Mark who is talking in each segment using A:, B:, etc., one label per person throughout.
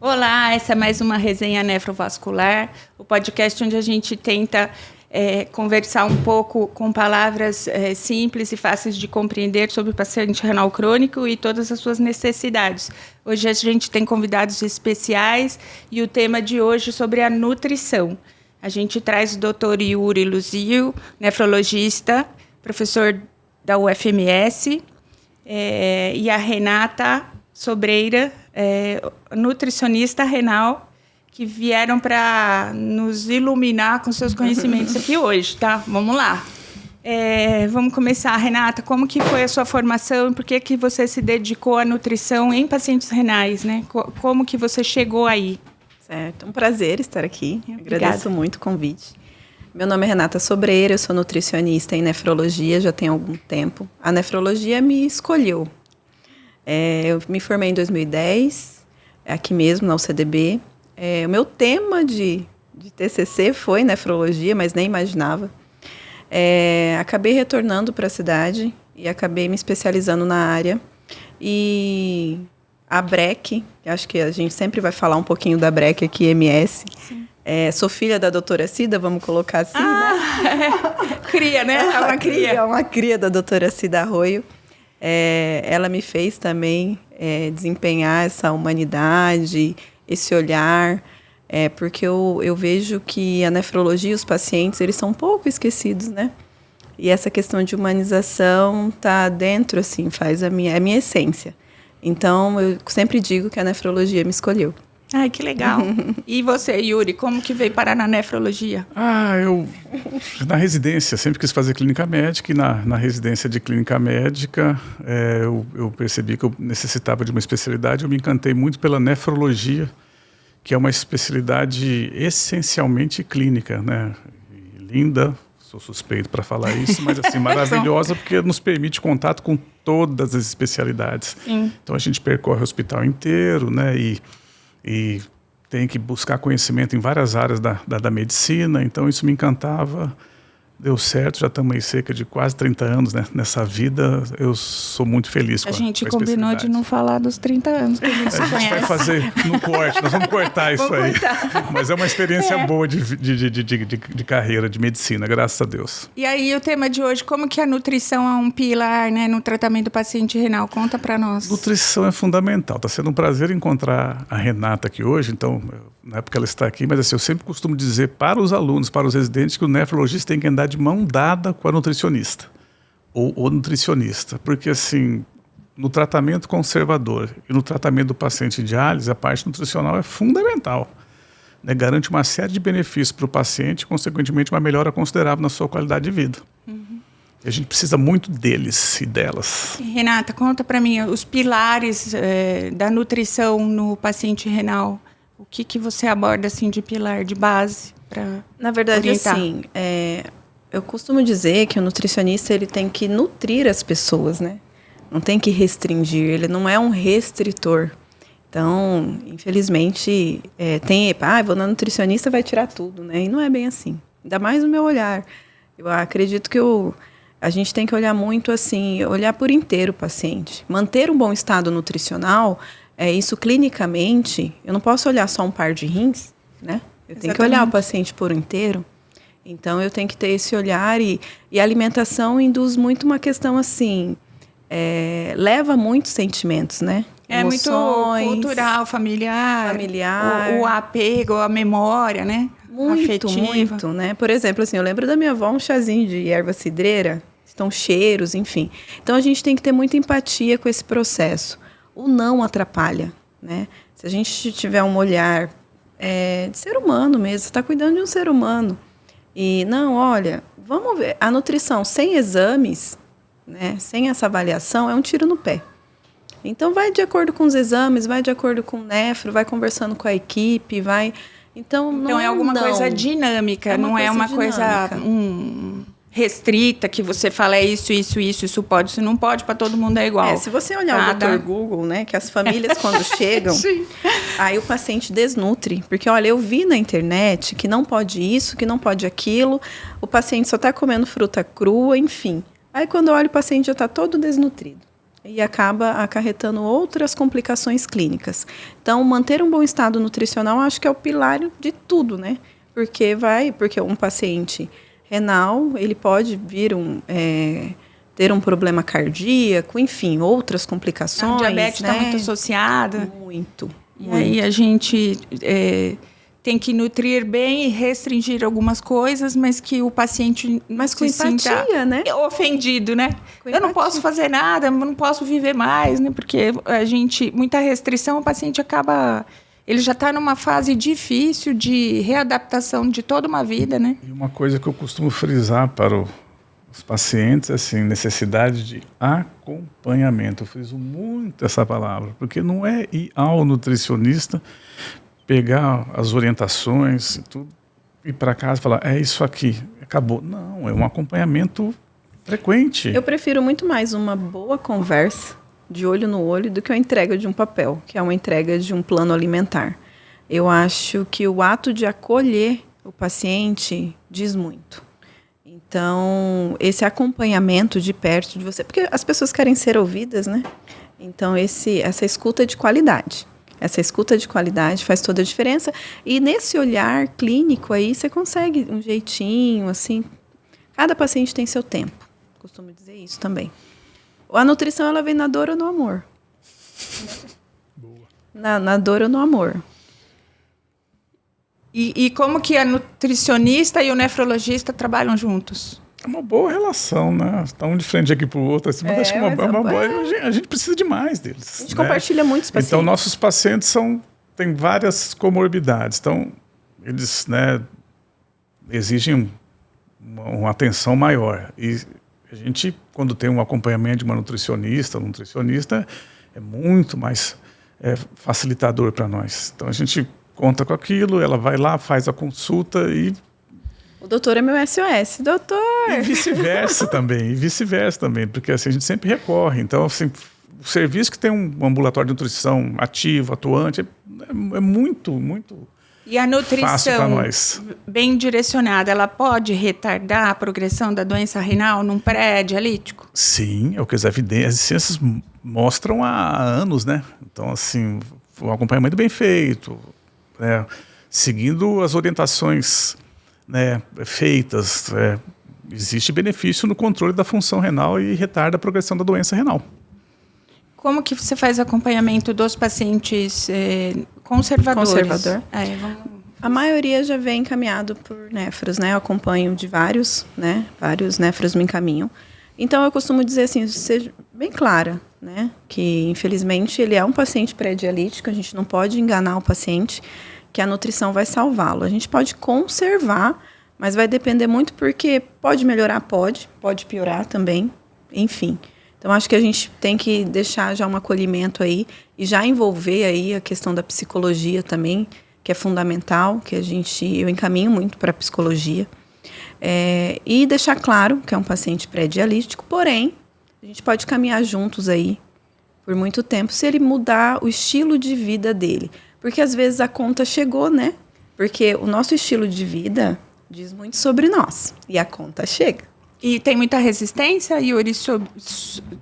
A: Olá, essa é mais uma resenha nefrovascular, o podcast onde a gente tenta conversar um pouco com palavras simples e fáceis de compreender sobre o paciente renal crônico e todas as suas necessidades. Hoje a gente tem convidados especiais e o tema de hoje é sobre a nutrição. A gente traz o Dr. Yuri Luzio, nefrologista, professor da UFMS, e a Renata Sobreira, nutricionista renal, que vieram para nos iluminar com seus conhecimentos aqui hoje, tá? Vamos lá. Vamos começar, Renata. Como que foi a sua formação e por que você se dedicou à nutrição em pacientes renais, né? Como que você chegou aí?
B: Certo, um prazer estar aqui. Agradeço muito o convite. Meu nome é Renata Sobreira, eu sou nutricionista em nefrologia, já tem algum tempo. A nefrologia me escolheu. Eu me formei em 2010, aqui mesmo na UCDB. O meu tema de TCC foi nefrologia, mas nem imaginava. Acabei retornando para a cidade e acabei me especializando na área. E a BREC, acho que a gente sempre vai falar um pouquinho da BREC aqui, MS. Sim. Sou filha da doutora Cida, vamos colocar assim, né?
A: Cria, né? É uma cria.
B: É uma cria da doutora Cida Arroio. Ela me fez também desempenhar essa humanidade, esse olhar, porque eu vejo que a nefrologia e os pacientes, eles são um pouco esquecidos, né? E essa questão de humanização está dentro, assim, faz a minha essência. Então, eu sempre digo que a nefrologia me escolheu.
A: Ai, que legal. E você, Yuri, como que veio parar na nefrologia?
C: Eu na residência, sempre quis fazer clínica médica e na residência de clínica médica eu percebi que eu necessitava de uma especialidade. Eu me encantei muito pela nefrologia, que é uma especialidade essencialmente clínica, né? E linda, sou suspeito para falar isso, mas assim, maravilhosa porque nos permite contato com todas as especialidades. Sim. Então a gente percorre o hospital inteiro, né? E tem que buscar conhecimento em várias áreas da medicina, então isso me encantava, deu certo, já estamos aí cerca de quase 30 anos, né, nessa vida, eu sou muito feliz com a
A: gente combinou de não falar dos 30 anos que a gente se conhece.
C: A gente vai fazer no corte, nós vamos cortar isso aí. Mas é uma experiência boa de carreira, de medicina, graças a Deus.
A: E aí o tema de hoje, como que a nutrição é um pilar, né, no tratamento do paciente renal? Conta para nós.
C: Nutrição é fundamental, está sendo um prazer encontrar a Renata aqui hoje, então, não é porque ela está aqui, mas assim, eu sempre costumo dizer para os alunos, para os residentes, que o nefrologista tem que andar de mão dada com a nutricionista, ou o nutricionista, porque assim, no tratamento conservador e no tratamento do paciente em diálise, a parte nutricional é fundamental, né? Garante uma série de benefícios para o paciente e, consequentemente, uma melhora considerável na sua qualidade de vida. Uhum. E a gente precisa muito deles e delas.
A: Renata, conta para mim os pilares da nutrição no paciente renal. O que você aborda assim, de pilar, de base para
B: Na verdade,
A: orientar?
B: Assim, eu costumo dizer que o nutricionista ele tem que nutrir as pessoas, né? Não tem que restringir, ele não é um restritor. Então, infelizmente, vou na nutricionista, vai tirar tudo, né? E não é bem assim. Ainda mais no meu olhar. Eu acredito que a gente tem que olhar muito assim, olhar por inteiro o paciente. Manter um bom estado nutricional, isso clinicamente, eu não posso olhar só um par de rins, né? Eu tenho que olhar o paciente por inteiro. Então, eu tenho que ter esse olhar e a alimentação induz muito uma questão assim, leva muitos sentimentos, né?
A: Emoções, muito cultural, familiar. O apego, a memória, né?
B: Muito, né? Por exemplo, assim, eu lembro da minha avó, um chazinho de erva cidreira, estão cheiros, enfim. Então, a gente tem que ter muita empatia com esse processo. O não atrapalha, né? Se a gente tiver um olhar de ser humano mesmo, você está cuidando de um ser humano. E, não, olha, vamos ver, a nutrição sem exames, né, sem essa avaliação, é um tiro no pé. Então, vai de acordo com os exames, vai de acordo com o nefro, vai conversando com a equipe, vai... Então
A: é alguma coisa dinâmica, não é uma coisa restrita, que você fala isso pode, isso não pode, para todo mundo é igual.
B: Se você olhar o Dr. Google, né, que as famílias quando chegam, aí o paciente desnutre, porque olha, eu vi na internet que não pode isso, que não pode aquilo, o paciente só está comendo fruta crua, enfim. Aí quando olha o paciente já está todo desnutrido. e acaba acarretando outras complicações clínicas. Então, manter um bom estado nutricional, acho que é o pilar de tudo, né? Porque um paciente renal, ele pode vir ter um problema cardíaco, enfim, outras complicações.
A: A diabetes está, né, muito associada.
B: Muito.
A: E aí a gente tem que nutrir bem e restringir algumas coisas, mas que o paciente
B: com empatia, né?
A: Ofendido, né? Eu não posso fazer nada, eu não posso viver mais, né? Porque muita restrição, o paciente acaba... Ele já está numa fase difícil de readaptação de toda uma vida, né?
C: E uma coisa que eu costumo frisar para os pacientes, assim, necessidade de acompanhamento. Eu friso muito essa palavra, porque não é ir ao nutricionista, pegar as orientações e tudo, ir para casa e falar, é isso aqui, acabou. Não, é um acompanhamento frequente.
B: Eu prefiro muito mais uma boa conversa, de olho no olho, do que a entrega de um papel, que é uma entrega de um plano alimentar. Eu acho que o ato de acolher o paciente diz muito. Então, esse acompanhamento de perto de você, porque as pessoas querem ser ouvidas, né? Então, essa escuta de qualidade. Essa escuta de qualidade faz toda a diferença. E nesse olhar clínico aí, você consegue um jeitinho, assim. Cada paciente tem seu tempo. Costumo dizer isso também. A nutrição, ela vem na dor ou no amor? Boa. Na dor ou no amor.
A: E como que a nutricionista e o nefrologista trabalham juntos?
C: É uma boa relação, né? Está um de frente aqui para o outro. Assim, mas acho que a gente precisa demais deles.
B: A gente compartilha muitos pacientes.
C: Então, nossos pacientes têm várias comorbidades. Então, eles, né, exigem uma atenção maior. E a gente, quando tem um acompanhamento de uma nutricionista, um nutricionista, é muito mais facilitador para nós. Então, a gente conta com aquilo, ela vai lá, faz a consulta e...
B: O doutor é meu SOS, doutor!
C: E vice-versa também, porque assim, a gente sempre recorre. Então, assim, o serviço que tem um ambulatório de nutrição ativo, atuante, é muito, muito
A: e a nutrição
C: fácil para nós.
A: Bem direcionada, ela pode retardar a progressão da doença renal num pré-dialítico?
C: Sim, é o que as evidências mostram há anos, né? Então, assim, um acompanhamento bem feito, né? Seguindo as orientações, né, feitas, existe benefício no controle da função renal e retarda a progressão da doença renal.
A: Como que você faz acompanhamento dos pacientes conservadores?
B: Conservador. A maioria já vem encaminhado por nefros, né? Eu acompanho de vários nefros me encaminham. Então, eu costumo dizer assim, seja bem clara, né? Que, infelizmente, ele é um paciente pré-dialítico, a gente não pode enganar o paciente que a nutrição vai salvá-lo. A gente pode conservar, mas vai depender muito porque pode melhorar, pode piorar também, enfim. Então, acho que a gente tem que deixar já um acolhimento aí e já envolver aí a questão da psicologia também, que é fundamental, que eu encaminho muito para a psicologia. E deixar claro que é um paciente pré-dialítico, porém, a gente pode caminhar juntos aí por muito tempo se ele mudar o estilo de vida dele. Porque às vezes a conta chegou, né? Porque o nosso estilo de vida diz muito sobre nós. E a conta chega.
A: E tem muita resistência, Yuri,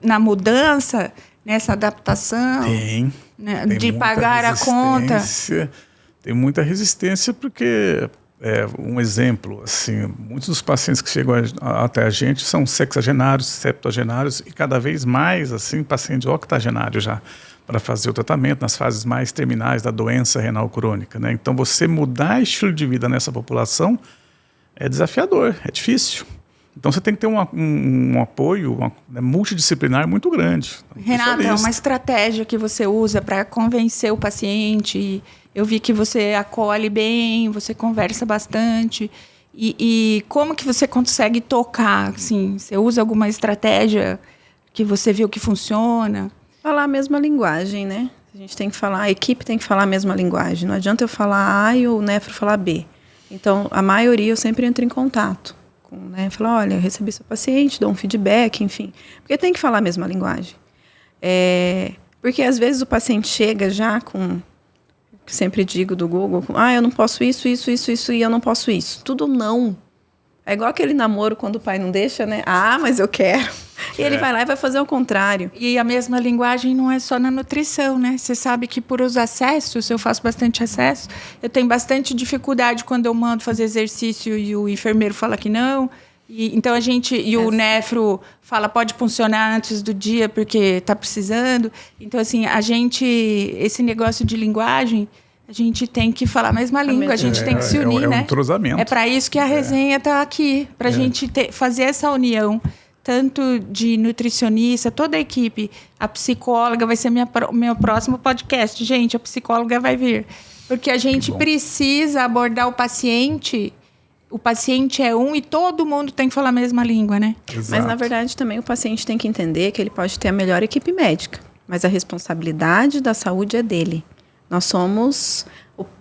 A: na mudança, nessa adaptação?
C: Tem.
A: Né? De pagar a conta?
C: Tem muita resistência porque, um exemplo, assim, muitos dos pacientes que chegam até a gente são sexagenários, septuagenários e cada vez mais, assim, pacientes octogenários já, para fazer o tratamento nas fases mais terminais da doença renal crônica, né? Então, você mudar estilo de vida nessa população é desafiador, é difícil. Então, você tem que ter um apoio multidisciplinar muito grande.
A: Renata, é uma estratégia que você usa para convencer o paciente. Eu vi que você acolhe bem, você conversa bastante. E como que você consegue tocar? Assim, você usa alguma estratégia que você viu que funciona?
B: Falar a mesma linguagem, né? A gente tem que falar, a equipe tem que falar a mesma linguagem. Não adianta eu falar A e o nefro falar B. Então, a maioria eu sempre entro em contato. Né? Falar, olha, eu recebi seu paciente, dou um feedback, enfim. Porque tem que falar a mesma linguagem. Porque às vezes o paciente chega já com, que sempre digo do Google, eu não posso isso e eu não posso isso. Tudo não. É igual aquele namoro quando o pai não deixa, né? Mas eu quero. E ele vai lá e vai fazer o contrário.
A: E a mesma linguagem não é só na nutrição, né? Você sabe que por os acessos, eu faço bastante acesso, eu tenho bastante dificuldade quando eu mando fazer exercício e o enfermeiro fala que não. Então o nefro fala pode funcionar antes do dia porque está precisando. Então, assim, esse negócio de linguagem, a gente tem que falar a mesma língua, a gente tem que se unir, né?
C: É um entrosamento.
A: É para isso que a resenha está aqui, para a gente fazer essa união, tanto de nutricionista, toda a equipe. A psicóloga vai ser meu próximo podcast, gente, a psicóloga vai vir. Porque a gente precisa abordar o paciente é um e todo mundo tem que falar a mesma língua, né?
B: Exato. Mas, na verdade, também o paciente tem que entender que ele pode ter a melhor equipe médica, mas a responsabilidade da saúde é dele. Nós somos...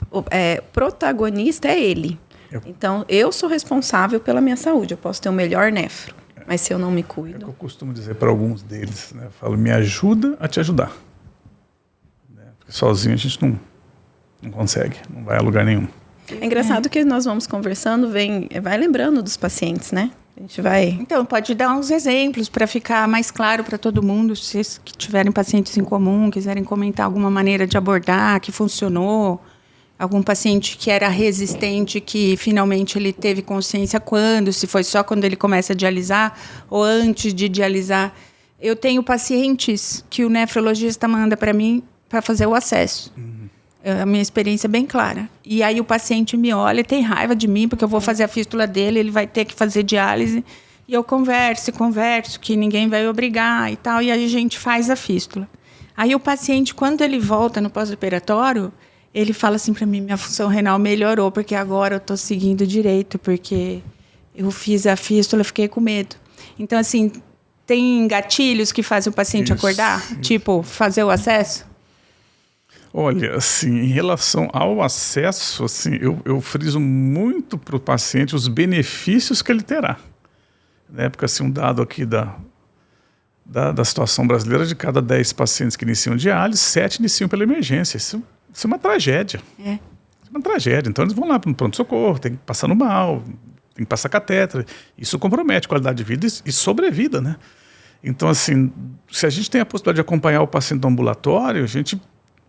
B: O protagonista é ele. Então, eu sou responsável pela minha saúde. Eu posso ter o melhor nefro, mas se eu não me cuido...
C: É o que eu costumo dizer para alguns deles, né? Eu falo, me ajuda a te ajudar. Porque sozinho a gente não consegue, não vai a lugar nenhum.
B: É engraçado que nós vamos conversando, vai lembrando dos pacientes, né? A gente vai...
A: Então, pode dar uns exemplos para ficar mais claro para todo mundo, se vocês que tiverem pacientes em comum, quiserem comentar alguma maneira de abordar, que funcionou, algum paciente que era resistente, que finalmente ele teve consciência quando, se foi só quando ele começa a dialisar ou antes de dialisar. Eu tenho pacientes que o nefrologista manda para mim para fazer o acesso. A minha experiência é bem clara. E aí o paciente me olha e tem raiva de mim, porque eu vou fazer a fístula dele, ele vai ter que fazer diálise. E eu converso, que ninguém vai obrigar e tal, e aí a gente faz a fístula. Aí o paciente, quando ele volta no pós-operatório, ele fala assim para mim, minha função renal melhorou, porque agora eu estou seguindo direito, porque eu fiz a fístula, fiquei com medo. Então, assim, tem gatilhos que fazem o paciente acordar? Tipo, fazer o acesso?
C: Olha, assim, em relação ao acesso, assim, eu friso muito para o paciente os benefícios que ele terá. Né? Porque, assim, um dado aqui da situação brasileira, de cada 10 pacientes que iniciam diálise, 7 iniciam pela emergência. Isso é uma tragédia. Isso é uma tragédia. Então, eles vão lá para um pronto-socorro, tem que passar no mal, tem que passar catéter. Isso compromete a qualidade de vida e sobrevida, né? Então, assim, se a gente tem a possibilidade de acompanhar o paciente no ambulatório, a gente...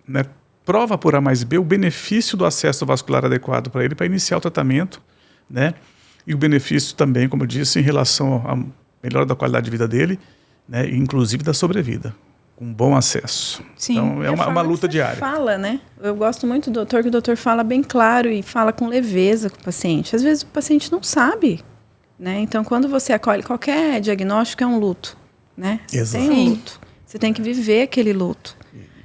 C: né, prova por A mais B o benefício do acesso vascular adequado para ele para iniciar o tratamento, né? E o benefício também, como eu disse, em relação à melhora da qualidade de vida dele, né? Inclusive da sobrevida, com bom acesso.
A: Sim.
C: Então é uma luta diária.
B: Fala, né? Eu gosto muito do doutor, que o doutor fala bem claro e fala com leveza com o paciente. Às vezes o paciente não sabe, né? Então quando você acolhe, qualquer diagnóstico é um luto, né? Você tem um luto. Você tem que viver aquele luto.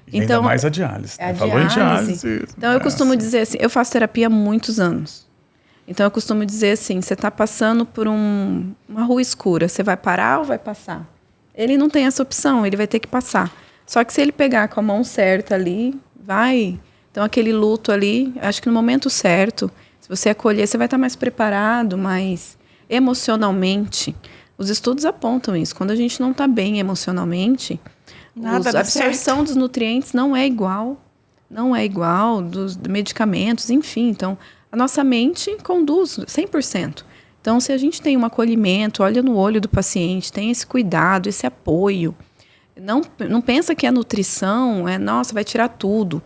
C: E então, ainda mais a diálise. Falou em diálise.
B: Então, eu costumo dizer assim, eu faço terapia há muitos anos. Então, eu costumo dizer assim, você está passando por uma rua escura, você vai parar ou vai passar? Ele não tem essa opção, ele vai ter que passar. Só que se ele pegar com a mão certa ali, vai. Então, aquele luto ali, acho que no momento certo, se você acolher, você vai estar mais preparado, mais emocionalmente. Os estudos apontam isso. Quando a gente não está bem emocionalmente... A absorção dos nutrientes não é igual dos medicamentos, enfim. Então, a nossa mente conduz 100%. Então, se a gente tem um acolhimento, olha no olho do paciente, tem esse cuidado, esse apoio, não pensa que a nutrição nossa, vai tirar tudo.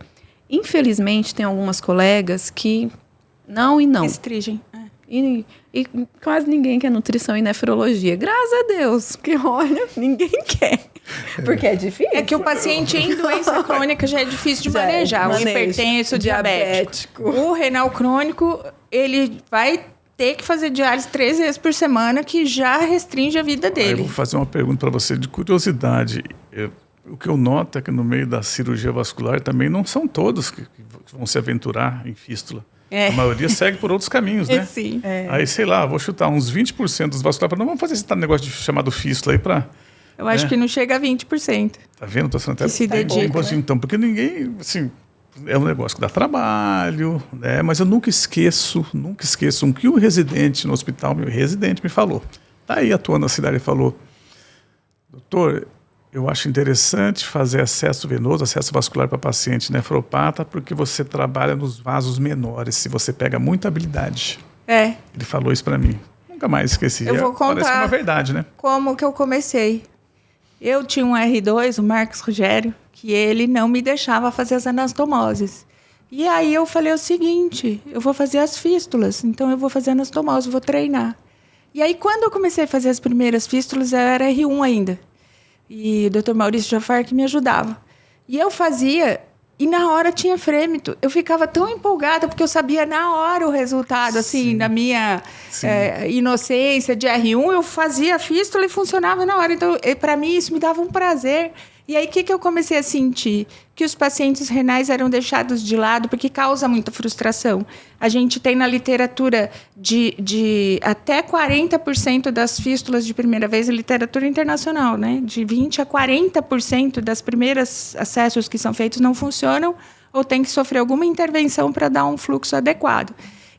B: Infelizmente, tem algumas colegas que não e não.
A: Restringem.
B: E quase ninguém quer nutrição e nefrologia. Graças a Deus, porque olha, ninguém quer. Porque é difícil.
A: É que o paciente em doença crônica já é difícil de manejar. O hipertenso, o diabético. O renal crônico, ele vai ter que fazer diálise 3 vezes por semana, que já restringe a vida dele.
C: Eu vou fazer uma pergunta para você de curiosidade. O que eu noto é que no meio da cirurgia vascular também não são todos que vão se aventurar em fístula. A maioria segue por outros caminhos, né?
A: Sim.
C: Aí, sei lá, vou chutar uns 20% dos vasculares. Não vamos fazer esse negócio chamado fístula aí para...
A: Eu acho que não chega a 20%.
C: Tá vendo? Estou falando até
A: se dedica,
C: né? Então, porque ninguém, assim, é um negócio que dá trabalho, né? Mas eu nunca esqueço o que o residente no hospital, meu residente me falou. Tá aí atuando na cidade, ele falou, doutor, eu acho interessante fazer acesso venoso, acesso vascular para paciente nefropata, porque você trabalha nos vasos menores, se você pega muita habilidade.
A: Ele
C: falou isso para mim. Nunca mais esqueci.
A: Eu vou contar.
C: Parece uma verdade, né?
A: Como que eu comecei. Eu tinha um R2, o Marcos Rogério, que ele não me deixava fazer as anastomoses. E aí eu falei o seguinte, eu vou fazer as fístulas, então eu vou fazer anastomose, vou treinar. E aí quando eu comecei a fazer as primeiras fístulas, eu era R1 ainda. E o Dr. Maurício Jafar que me ajudava. E eu fazia, e na hora tinha frêmito. Eu ficava tão empolgada, porque eu sabia na hora o resultado, assim, da minha inocência de R1, eu fazia a fístula e funcionava na hora. Então, para mim, isso me dava um prazer. E aí, o que eu comecei a sentir? Que os pacientes renais eram deixados de lado, porque causa muita frustração. A gente tem na literatura de até 40% das fístulas de primeira vez, em literatura internacional, né? De 20% a 40% das primeiras acessos que são feitos não funcionam ou tem que sofrer alguma intervenção para dar um fluxo adequado.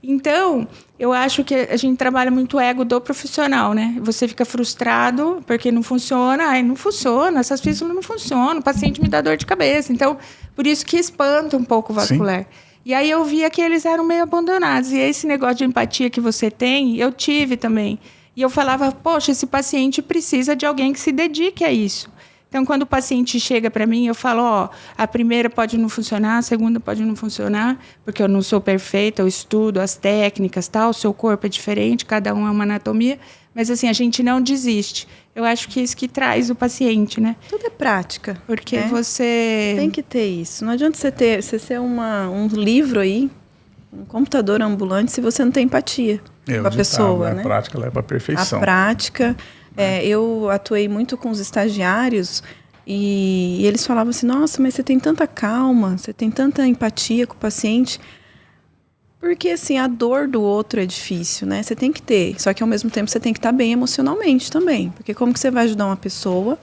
A: Então, eu acho que a gente trabalha muito o ego do profissional, né? Você fica frustrado porque não funciona. Ai, não funciona, essas fístulas não funcionam, o paciente me dá dor de cabeça. Então, por isso que espanta um pouco o vascular. Sim. E aí eu via que eles eram meio abandonados. E esse negócio de empatia que você tem, eu tive também. E eu falava, poxa, esse paciente precisa de alguém que se dedique a isso. Então, quando o paciente chega para mim, eu falo, ó, a primeira pode não funcionar, a segunda pode não funcionar, porque eu não sou perfeita, eu estudo as técnicas, tal, o seu corpo é diferente, cada um é uma anatomia, mas assim, a gente não desiste. Eu acho que é isso que traz o paciente, né?
B: Tudo é prática.
A: Porque você...
B: Tem que ter isso. Não adianta você ser um livro aí, um computador ambulante, se você não tem empatia com a pessoa, né?
C: A prática leva à perfeição.
B: A prática... eu atuei muito com os estagiários e eles falavam assim, nossa, mas você tem tanta calma, você tem tanta empatia com o paciente, porque assim, a dor do outro é difícil, né? Você tem que ter, só que ao mesmo tempo você tem que estar bem emocionalmente também, porque como que você vai ajudar uma pessoa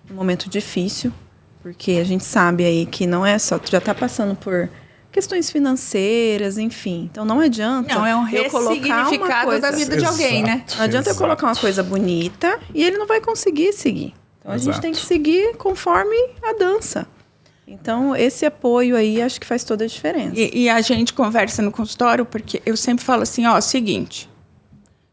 B: num momento difícil, porque a gente sabe aí que não é só, tu já está passando por questões financeiras, enfim. Então, não adianta
A: é um ressignificado da vida de alguém, né?
B: Não adianta eu colocar uma coisa bonita e ele não vai conseguir seguir. Então, a gente tem que seguir conforme a dança. Então, esse apoio aí, acho que faz toda a diferença.
A: E a gente conversa no consultório, porque eu sempre falo assim, ó, seguinte,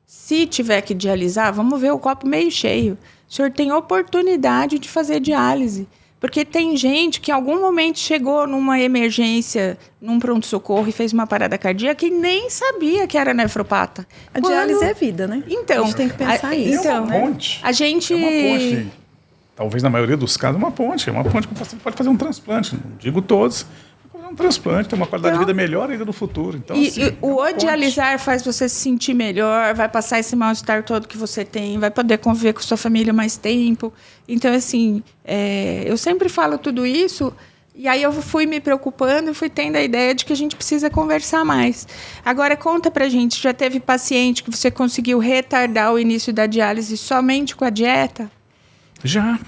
A: se tiver que dialisar, vamos ver o copo meio cheio. O senhor tem oportunidade de fazer diálise. Porque tem gente que em algum momento chegou numa emergência, num pronto-socorro e fez uma parada cardíaca e nem sabia que era nefropata.
B: A diálise é vida, né?
A: Então,
B: a gente tem que pensar isso.
C: É uma ponte.
A: A gente...
C: É uma ponte. Talvez na maioria dos casos, uma ponte. É uma ponte que o paciente pode fazer um transplante. Não digo todos. Um transplante, ter uma qualidade de vida melhor ainda no futuro. Então,
A: e o odializar faz você se sentir melhor, vai passar esse mal-estar todo que você tem, vai poder conviver com sua família mais tempo. Então, assim, eu sempre falo tudo isso, e aí eu fui me preocupando e fui tendo a ideia de que a gente precisa conversar mais. Agora, conta pra gente, já teve paciente que você conseguiu retardar o início da diálise somente com a dieta?
C: Já,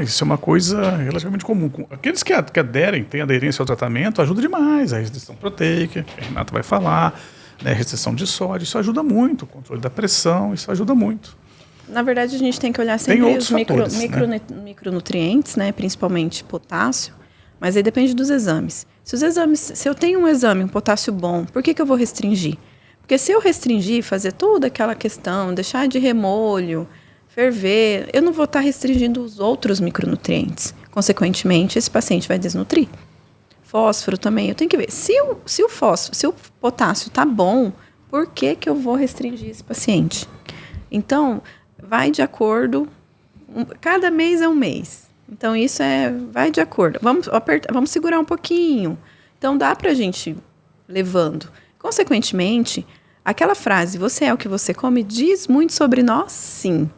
C: isso é uma coisa relativamente comum. Aqueles que aderem, têm aderência ao tratamento, ajuda demais. A restrição proteica, que a Renata vai falar, né, restrição de sódio, isso ajuda muito. O controle da pressão, isso ajuda muito.
B: Na verdade, a gente tem que olhar sempre os micronutrientes, né, principalmente potássio, mas aí depende dos exames. Se eu tenho um exame, um potássio bom, por que eu vou restringir? Porque se eu restringir, fazer toda aquela questão, deixar de remolho, ferver, eu não vou estar restringindo os outros micronutrientes. Consequentemente, esse paciente vai desnutrir. Fósforo também, eu tenho que ver. Se o potássio está bom, por que eu vou restringir esse paciente? Então, vai de acordo, cada mês é um mês. Então, isso vai de acordo. Vamos segurar um pouquinho. Então, dá para a gente ir levando. Consequentemente, aquela frase, você é o que você come, diz muito sobre nós, sim.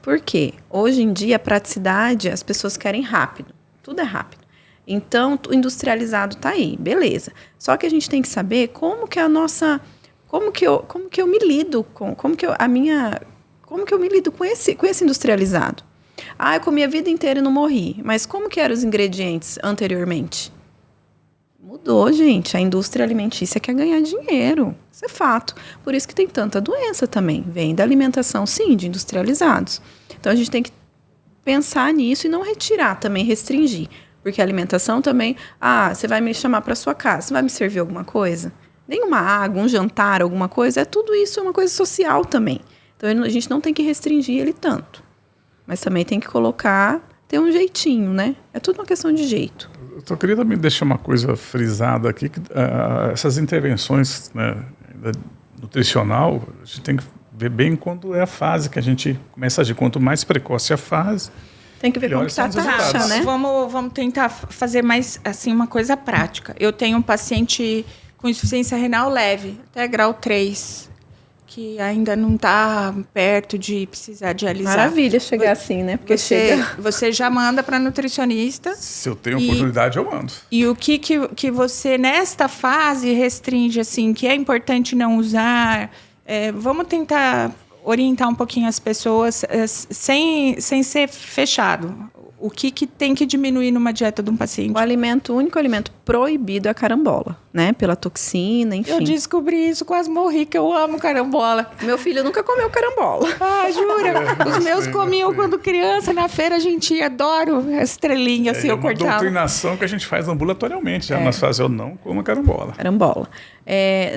B: Por quê? Hoje em dia, a praticidade, as pessoas querem rápido. Tudo é rápido. Então, o industrializado está aí, beleza. Só que a gente tem que saber como que eu me lido como que eu me lido com esse industrializado. Eu comi a vida inteira e não morri. Mas como que eram os ingredientes anteriormente? Mudou, gente. A indústria alimentícia quer ganhar dinheiro. Isso é fato. Por isso que tem tanta doença também. Vem da alimentação, sim, de industrializados. Então, a gente tem que pensar nisso e não retirar, também restringir. Porque a alimentação também... você vai me chamar para sua casa, você vai me servir alguma coisa? Nenhuma água, um jantar, alguma coisa. Tudo isso é uma coisa social também. Então, a gente não tem que restringir ele tanto. Mas também tem que colocar... ter um jeitinho, né? É tudo uma questão de jeito.
C: Eu só queria também deixar uma coisa frisada aqui, que essas intervenções, né, nutricional, a gente tem que ver bem quando é a fase que a gente começa a agir. Quanto mais precoce a fase,
B: tem que ver como está a taxa, né?
A: Vamos tentar fazer mais assim uma coisa prática. Eu tenho um paciente com insuficiência renal leve, até grau 3, que ainda não está perto de precisar dialisar.
B: Maravilha chegar assim, né? Porque
A: você já manda para nutricionista.
C: Se eu tenho oportunidade, eu mando.
A: E o que você, nesta fase, restringe, assim, que é importante não usar? Vamos tentar orientar um pouquinho as pessoas sem ser fechado. O que tem que diminuir numa dieta de um paciente?
B: O único alimento proibido é a carambola, né? Pela toxina, enfim.
A: Eu descobri isso, quase morri, que eu amo carambola.
B: Meu filho nunca comeu carambola.
A: Ah, jura? Os meus comiam quando criança, na feira a gente ia, adoro a estrelinha, assim, eu cortava. É uma
C: doutrinação que a gente faz ambulatorialmente, já nas fases eu não como carambola.
B: Carambola.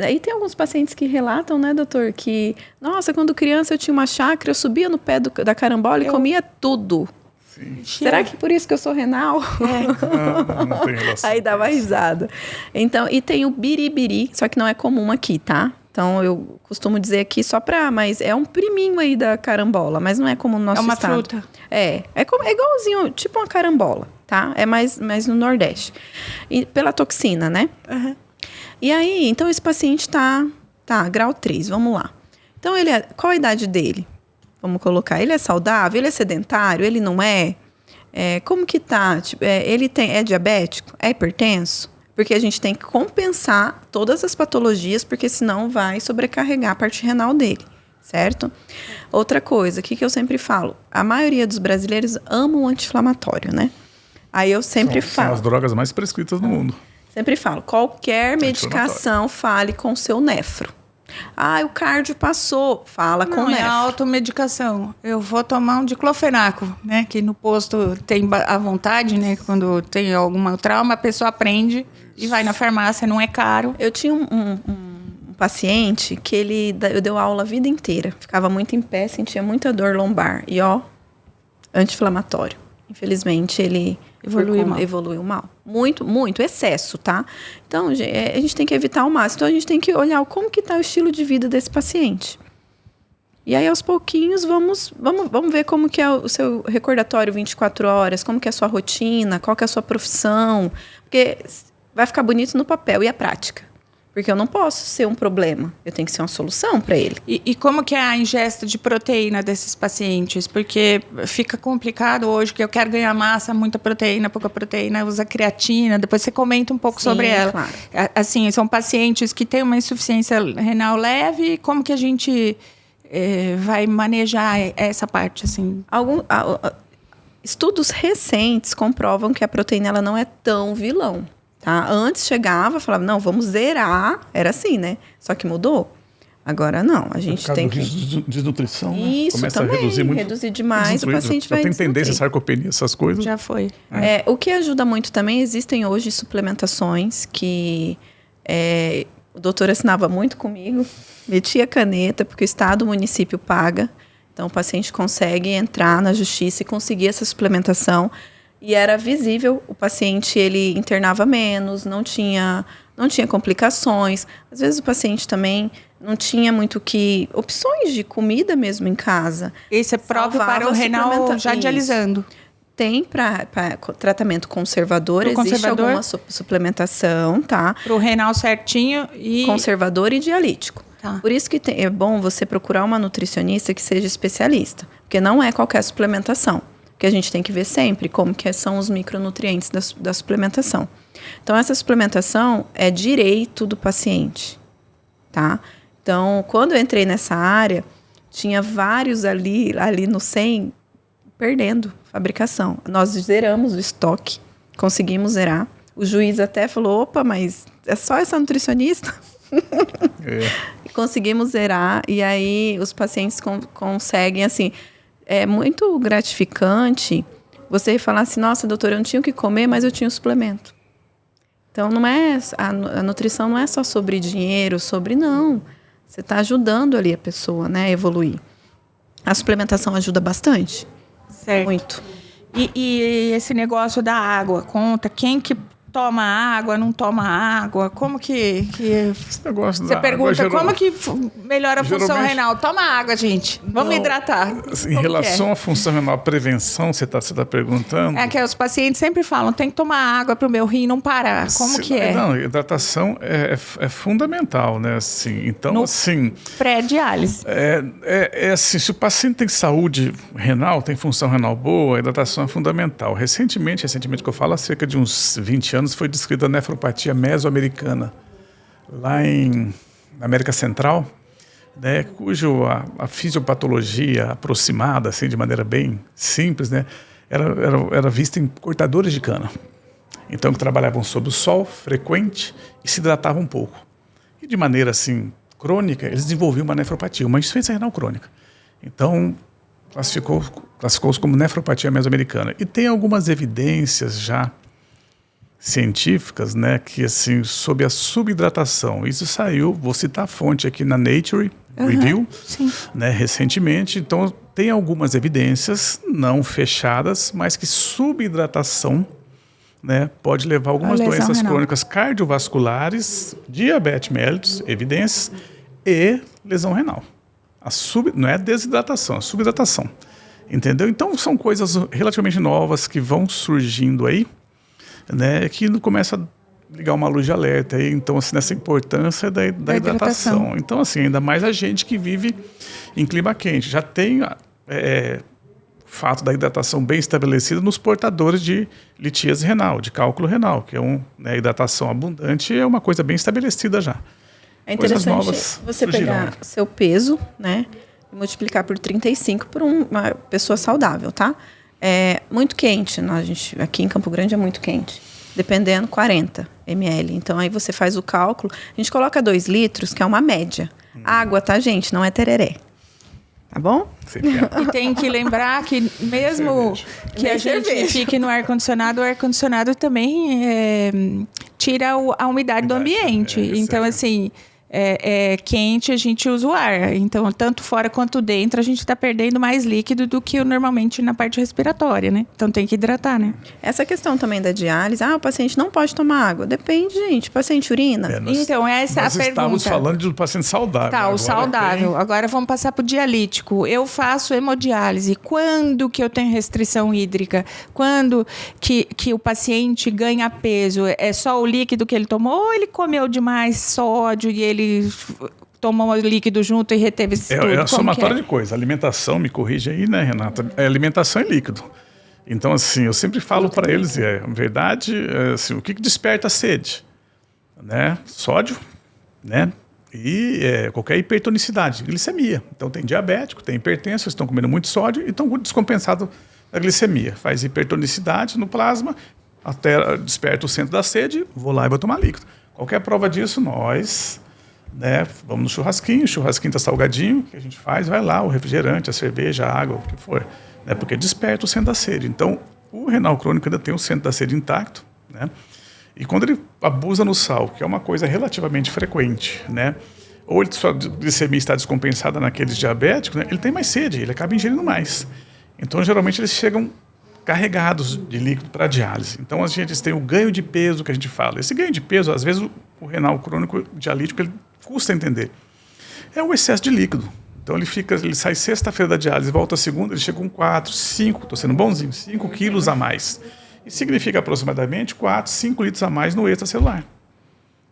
B: Aí tem alguns pacientes que relatam, né, doutor, que, nossa, quando criança eu tinha uma chácara, eu subia no pé da carambola e comia tudo.
C: Sim.
B: Será que por isso que eu sou renal?
C: Não tem relação.
B: Aí dá uma risada. Então, e tem o biribiri, só que não é comum aqui, tá? Então, eu costumo dizer aqui mas é um priminho aí da carambola, mas não é como no nosso estado.
A: É uma fruta.
B: É igualzinho, tipo uma carambola, tá? É mais no Nordeste. E pela toxina, né?
A: Uhum.
B: E aí, então esse paciente tá grau 3, vamos lá. Então, qual a idade dele? Vamos colocar, ele é saudável, ele é sedentário, ele não é? Como que tá? Tipo, ele é diabético? É hipertenso? Porque a gente tem que compensar todas as patologias, porque senão vai sobrecarregar a parte renal dele, certo? Outra coisa, o que eu sempre falo? A maioria dos brasileiros amam o anti-inflamatório, né? Aí eu sempre falo...
C: São as drogas mais prescritas no mundo.
B: Sempre falo, qualquer medicação, fale com o seu nefro. O cardio passou, fala com o nefro.
A: É a automedicação. Eu vou tomar um diclofenaco, né? Que no posto tem à vontade, né? Quando tem algum trauma, a pessoa aprende e vai na farmácia, não é caro.
B: Eu tinha um paciente que eu dei aula a vida inteira. Ficava muito em pé, sentia muita dor lombar. E anti-inflamatório. Infelizmente, ele evoluiu mal. Muito, muito excesso, tá? Então, a gente tem que evitar ao máximo. Então, a gente tem que olhar como que está o estilo de vida desse paciente. E aí, aos pouquinhos, vamos ver como que é o seu recordatório 24 horas, como que é a sua rotina, qual que é a sua profissão. Porque vai ficar bonito no papel e a prática. Porque eu não posso ser um problema, eu tenho que ser uma solução para ele.
A: E como que é a ingesta de proteína desses pacientes? Porque fica complicado hoje, que eu quero ganhar massa, muita proteína, pouca proteína, usa creatina, depois você comenta um pouco sobre ela.
B: Claro.
A: Assim, são pacientes que têm uma insuficiência renal leve, como que a gente vai manejar essa parte? Assim?
B: Estudos recentes comprovam que a proteína ela não é tão vilão. Tá? Antes chegava, falava, não, vamos zerar. Era assim, né? Só que mudou. Agora não, a gente tem que...
C: Desnutrição, né?
B: Isso,
C: começa
B: também,
C: a reduzir muito.
B: Reduzir demais, o paciente vai
C: tem tendência a sarcopenia, essas coisas.
A: Já foi.
B: O que ajuda muito também, existem hoje suplementações que o doutor assinava muito comigo, metia caneta, porque o estado, o município paga. Então, o paciente consegue entrar na justiça e conseguir essa suplementação. E era visível, o paciente ele internava menos, não tinha complicações. Às vezes o paciente também não tinha opções de comida mesmo em casa.
A: Esse é próprio para o renal já dialisando.
B: Tem para tratamento conservador, existe alguma suplementação, tá?
A: Para o renal certinho e...
B: Conservador e dialítico.
A: Tá.
B: Por isso que é bom você procurar uma nutricionista que seja especialista, porque não é qualquer suplementação. Que a gente tem que ver sempre como que são os micronutrientes da suplementação. Então, essa suplementação é direito do paciente, tá? Então, quando eu entrei nessa área, tinha vários ali no 100 perdendo fabricação. Nós zeramos o estoque, conseguimos zerar. O juiz até falou, opa, mas é só essa nutricionista? Conseguimos zerar e aí os pacientes conseguem, assim... É muito gratificante você falar assim, nossa, doutora, eu não tinha o que comer, mas eu tinha o suplemento. Então, a nutrição não é só sobre dinheiro, não. Você está ajudando ali a pessoa, né, a evoluir. A suplementação ajuda bastante.
A: Certo.
B: Muito.
A: E esse negócio da água, conta quem que toma água, não toma água, como que
C: Esse negócio
A: você
C: da
A: pergunta,
C: água,
A: como que melhora a função
C: geralmente-
A: renal? Toma água, gente, vamos hidratar.
C: Em
A: Como que
C: relação à função renal, prevenção, você tá perguntando?
A: é que os pacientes sempre falam, tem que tomar água para o meu rim não parar, como que é?
C: Não, hidratação é fundamental, né? Assim, então,
A: No-
C: assim,
A: Pré-diálise.
C: assim, se o paciente tem saúde renal, tem função renal boa, a hidratação é fundamental. Recentemente que eu falo, há cerca de uns 20 anos, foi descrita a nefropatia mesoamericana, lá na América Central, né, cujo a fisiopatologia aproximada, assim, de maneira bem simples, né, era vista em cortadores de cana. Então, que trabalhavam sob o sol frequente e se hidratavam um pouco. E de maneira, assim, crônica, eles desenvolviam uma nefropatia, uma insuficiência renal crônica. Então, classificou-se como nefropatia mesoamericana. E tem algumas evidências já científicas, né, que assim, sobre a subidratação. Isso saiu, vou citar a fonte aqui na Nature Review, né, recentemente. Então, tem algumas evidências não fechadas, mas que subidratação, né, pode levar a algumas
A: lesão
C: doenças
A: renal.
C: crônicas cardiovasculares, diabetes mellitus, evidências, e lesão renal. Não é desidratação, é subidratação. Entendeu? Então, são coisas relativamente novas que vão surgindo aí, né, que começa a ligar uma luz de alerta aí, então assim, nessa importância da hidratação. Então assim, ainda mais a gente que vive em clima quente, já tem o fato da hidratação bem estabelecida nos portadores de litíase renal, de cálculo renal, que é a hidratação abundante é uma coisa bem estabelecida já.
B: É
C: Coisas
B: interessante
C: novas
B: você
C: surgirão.
B: pegar seu peso, né, e multiplicar por 35 por uma pessoa saudável, tá? É muito quente, né? Aqui em Campo Grande é muito quente. Dependendo, 40 ml. Então, aí você faz o cálculo. A gente coloca 2 litros, que é uma média. Água, tá, gente? Não é tereré. Tá bom?
A: E tem que lembrar que mesmo que a gente fique no ar-condicionado, o ar-condicionado também tira a umidade do ambiente. Então, assim, é quente, a gente usa o ar. Então, tanto fora quanto dentro, a gente está perdendo mais líquido do que normalmente na parte respiratória, né? Então, tem que hidratar, né?
B: Essa questão também da diálise. O paciente não pode tomar água. Depende, gente. O paciente urina.
A: Então, essa é a pergunta.
C: Nós estávamos falando do paciente saudável.
A: Tá, o saudável. Agora vamos passar para o dialítico. Eu faço hemodiálise. Quando que eu tenho restrição hídrica? Quando que o paciente ganha peso? É só o líquido que ele tomou ou ele comeu demais sódio e ele tomou o líquido junto e reteve esse tudo?
C: É a somatória
A: de
C: de coisas. Alimentação, me corrige aí, né, Renata? Alimentação é líquido. Então, assim, eu sempre falo para eles, verdade, assim, o que desperta a sede? Né? Sódio, né? E qualquer hipertonicidade, glicemia. Então, tem diabético, tem hipertenso, estão comendo muito sódio e estão descompensados da glicemia. Faz hipertonicidade no plasma, até desperta o centro da sede, vou lá e vou tomar líquido. Qualquer prova disso, nós, né, vamos no churrasquinho, o churrasquinho está salgadinho, o que a gente faz? Vai lá, o refrigerante, a cerveja, a água, o que for. Né, porque desperta o centro da sede. Então, o renal crônico ainda tem o centro da sede intacto, né? E quando ele abusa no sal, que é uma coisa relativamente frequente, né? Ou sua glicemia está descompensada naqueles diabéticos, né? Ele tem mais sede, ele acaba ingerindo mais. Então, geralmente, eles chegam carregados de líquido para diálise. Então, a gente tem o ganho de peso que a gente fala. Esse ganho de peso, às vezes, o renal crônico dialítico, ele custa entender. É o excesso de líquido. Então, ele sai sexta-feira da diálise, volta segunda, ele chega com 4, 5, estou sendo bonzinho, 5 quilos a mais. Isso significa aproximadamente 4, 5 litros a mais no extracelular.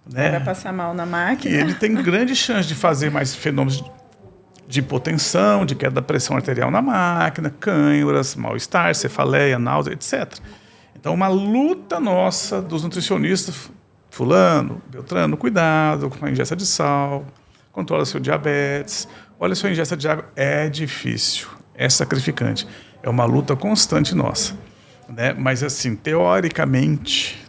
C: Né?
B: Vai passar mal na máquina.
C: E ele tem grande chance de fazer mais fenômenos de hipotensão, de queda da pressão arterial na máquina, cãibras, mal-estar, cefaleia, náusea, etc. Então, uma luta nossa dos nutricionistas, fulano, beltrano, cuidado com a ingesta de sal, controla seu diabetes, olha, sua ingesta de água é difícil, é sacrificante, é uma luta constante nossa. Né? Mas, assim, teoricamente,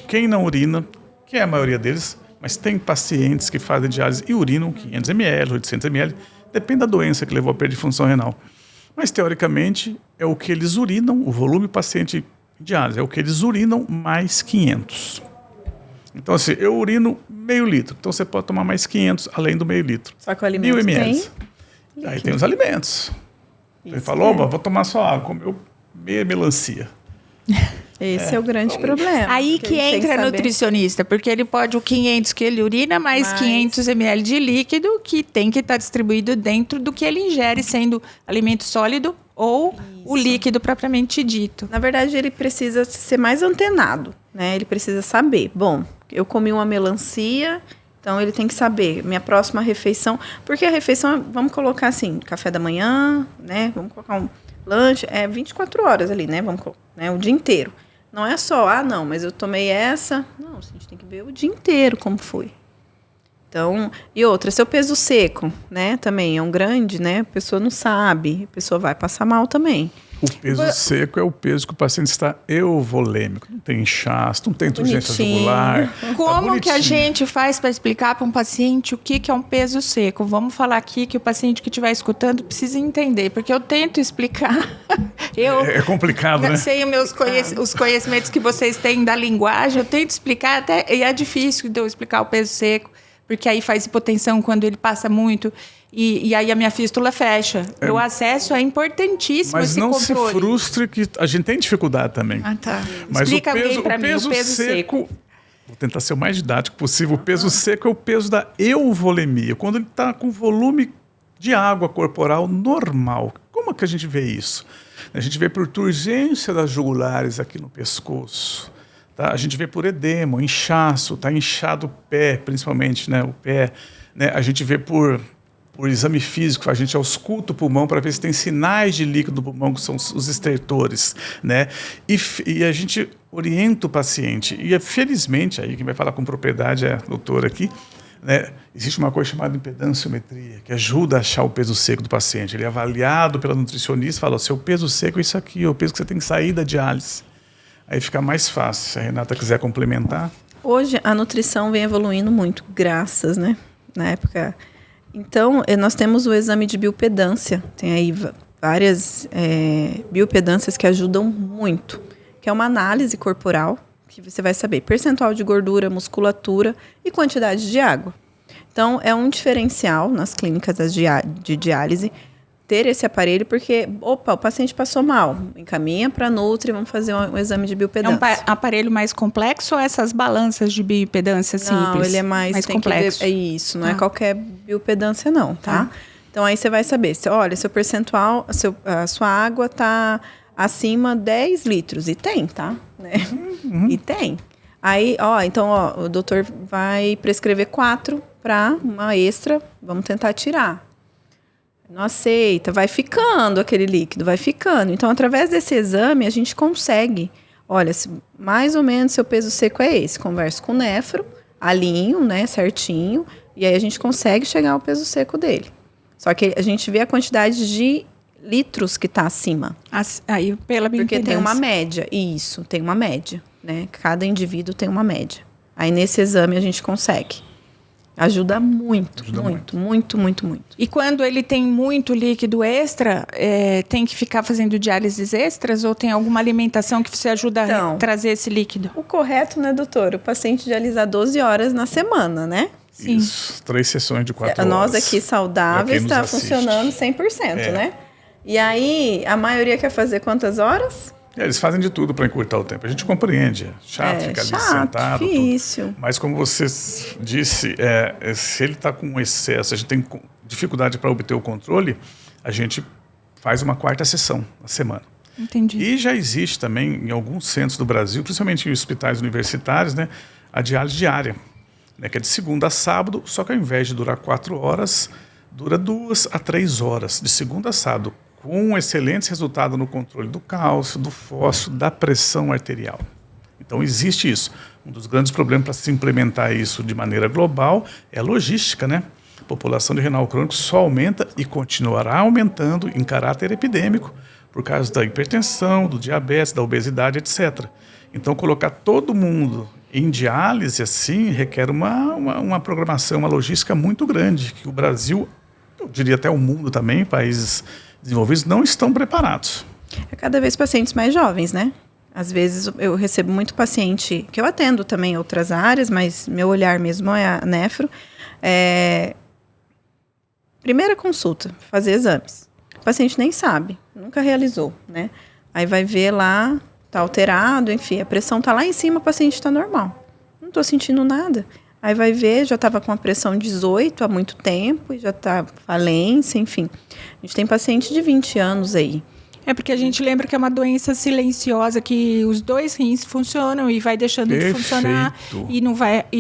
C: quem não urina, que é a maioria deles, mas tem pacientes que fazem diálise e urinam 500 ml, 800 ml, depende da doença que levou à perda de função renal. Mas, teoricamente, é o que eles urinam, o volume paciente de diálise, é o que eles urinam mais 500. Então, assim, eu urino meio litro, então você pode tomar mais 500 além do meio litro.
B: Só que o alimento
C: 1000 ml. Aí tem os alimentos. Ele falou, vou tomar só água, comeu meia melancia.
B: Esse é o grande problema.
A: Aí que entra nutricionista, porque ele pode o 500 que ele urina, mais 500 ml de líquido que tem que estar distribuído dentro do que ele ingere, sendo alimento sólido ou o líquido propriamente dito.
B: Na verdade, ele precisa ser mais antenado, né? Ele precisa saber, bom, eu comi uma melancia, então ele tem que saber, minha próxima refeição, porque a refeição, vamos colocar assim, café da manhã, né? Vamos colocar um lanche, 24 horas ali, né? O dia inteiro. Não é só, não, mas eu tomei essa. Não, a gente tem que ver o dia inteiro como foi. Então, e outra, seu peso seco, né, também é um grande, né, a pessoa não sabe, a pessoa vai passar mal também.
C: O peso seco é o peso que o paciente está euvolêmico, não tem inchaço, não tem turgência jugular.
A: Como que a gente faz para explicar para um paciente o que é um peso seco? Vamos falar aqui que o paciente que estiver escutando precisa entender, porque eu tento explicar.
C: É complicado, né?
A: Sei os conhecimentos que vocês têm da linguagem, eu tento explicar até, e é difícil de eu explicar o peso seco, porque aí faz hipotensão quando ele passa muito. E aí a minha fístula fecha. O acesso é importantíssimo,
C: mas
A: esse
C: não
A: controle.
C: se frustre que a gente tem dificuldade também.
A: Ah, tá.
C: Mas
A: explica bem para mim, o peso seco.
C: Vou tentar ser o mais didático possível. O peso seco é o peso da euvolemia, quando ele está com volume de água corporal normal. Como que a gente vê isso? A gente vê por turgência das jugulares aqui no pescoço. Tá? A gente vê por edema, inchaço, está inchado o pé, principalmente, né? O pé. Né? A gente vê por exame físico, a gente ausculta o pulmão para ver se tem sinais de líquido do pulmão, que são os estertores, né? E a gente orienta o paciente. E, felizmente, aí quem vai falar com propriedade é a doutora aqui, né? Existe uma coisa chamada impedanciometria, que ajuda a achar o peso seco do paciente. Ele é avaliado pela nutricionista e fala, seu peso seco é isso aqui, é o peso que você tem que sair da diálise. Aí fica mais fácil. Se a Renata quiser complementar.
B: Hoje, a nutrição vem evoluindo muito, graças, né? Na época... Então, nós temos o exame de biopedância. Tem aí várias biopedâncias que ajudam muito. Que é uma análise corporal, que você vai saber percentual de gordura, musculatura e quantidade de água. Então, é um diferencial nas clínicas de diálise ter esse aparelho, porque, o paciente passou mal, encaminha para a Nutri, vamos fazer um exame de biopedância.
A: É um aparelho mais complexo ou essas balanças de biopedância simples?
B: Não, ele é mais complexo. É isso, não é qualquer biopedância não, tá? Então, aí você vai saber, olha, seu percentual, a sua água está acima 10 litros, e tem, tá? Né? E tem. Aí, então, o doutor vai prescrever 4 para uma extra, vamos tentar tirar. Não aceita, vai ficando aquele líquido, vai ficando. Então, através desse exame, a gente consegue, olha, mais ou menos seu peso seco é esse. Converso com o nefro, alinho, né, certinho, e aí a gente consegue chegar ao peso seco dele. Só que a gente vê a quantidade de litros que está acima.
A: Aí, pela
B: porque tem uma média, isso, tem uma média, né? Cada indivíduo tem uma média. Aí, nesse exame, a gente consegue. Ajuda muito.
A: E quando ele tem muito líquido extra, tem que ficar fazendo diálises extras ou tem alguma alimentação que você ajuda a trazer esse líquido?
B: O correto, né, doutor? O paciente dialisar 12 horas na semana, né?
C: Sim. Isso, 3 sessões de 4 horas.
B: Nós aqui saudáveis está funcionando 100%, né? E aí, a maioria quer fazer quantas horas?
C: Eles fazem de tudo para encurtar o tempo. A gente compreende. Chato ficar ali sentado.
B: Difícil.
C: Tudo. Mas como você disse, se ele está com excesso, a gente tem dificuldade para obter o controle, a gente faz uma 4ª sessão na semana.
A: Entendi.
C: E já existe também em alguns centros do Brasil, principalmente em hospitais universitários, né, a diálise diária, né, que é de segunda a sábado, só que ao invés de durar 4 horas, dura 2 a 3 horas, de segunda a sábado, com excelentes resultados no controle do cálcio, do fósforo, da pressão arterial. Então, existe isso. Um dos grandes problemas para se implementar isso de maneira global é a logística, né? A população de renal crônico só aumenta e continuará aumentando em caráter epidêmico por causa da hipertensão, do diabetes, da obesidade, etc. Então, colocar todo mundo em diálise, assim, requer uma programação, uma logística muito grande, que o Brasil, eu diria até o mundo também, países desenvolvidos, não estão preparados.
B: É cada vez pacientes mais jovens, né? Às vezes eu recebo muito paciente, que eu atendo também em outras áreas, mas meu olhar mesmo é a nefro. Primeira consulta, fazer exames. O paciente nem sabe, nunca realizou, né? Aí vai ver lá, tá alterado, enfim, a pressão tá lá em cima, o paciente está normal. Não estou sentindo nada. Aí vai ver, já estava com a pressão 18 há muito tempo, e já está falência, enfim. A gente tem paciente de 20 anos aí.
A: É porque a gente lembra que é uma doença silenciosa, que os 2 rins funcionam e vai deixando de funcionar e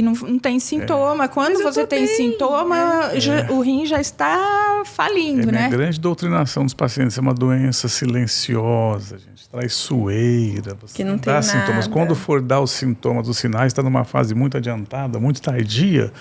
A: não tem sintoma. Quando você tem sintoma, o rim já está falindo, né?
C: A grande doutrinação dos pacientes é uma doença silenciosa, gente, traiçoeira, você
B: que não tem
C: dá
B: nada.
C: sintomas. Quando for dar os sintomas, os sinais, está numa fase muito adiantada, muito tardia.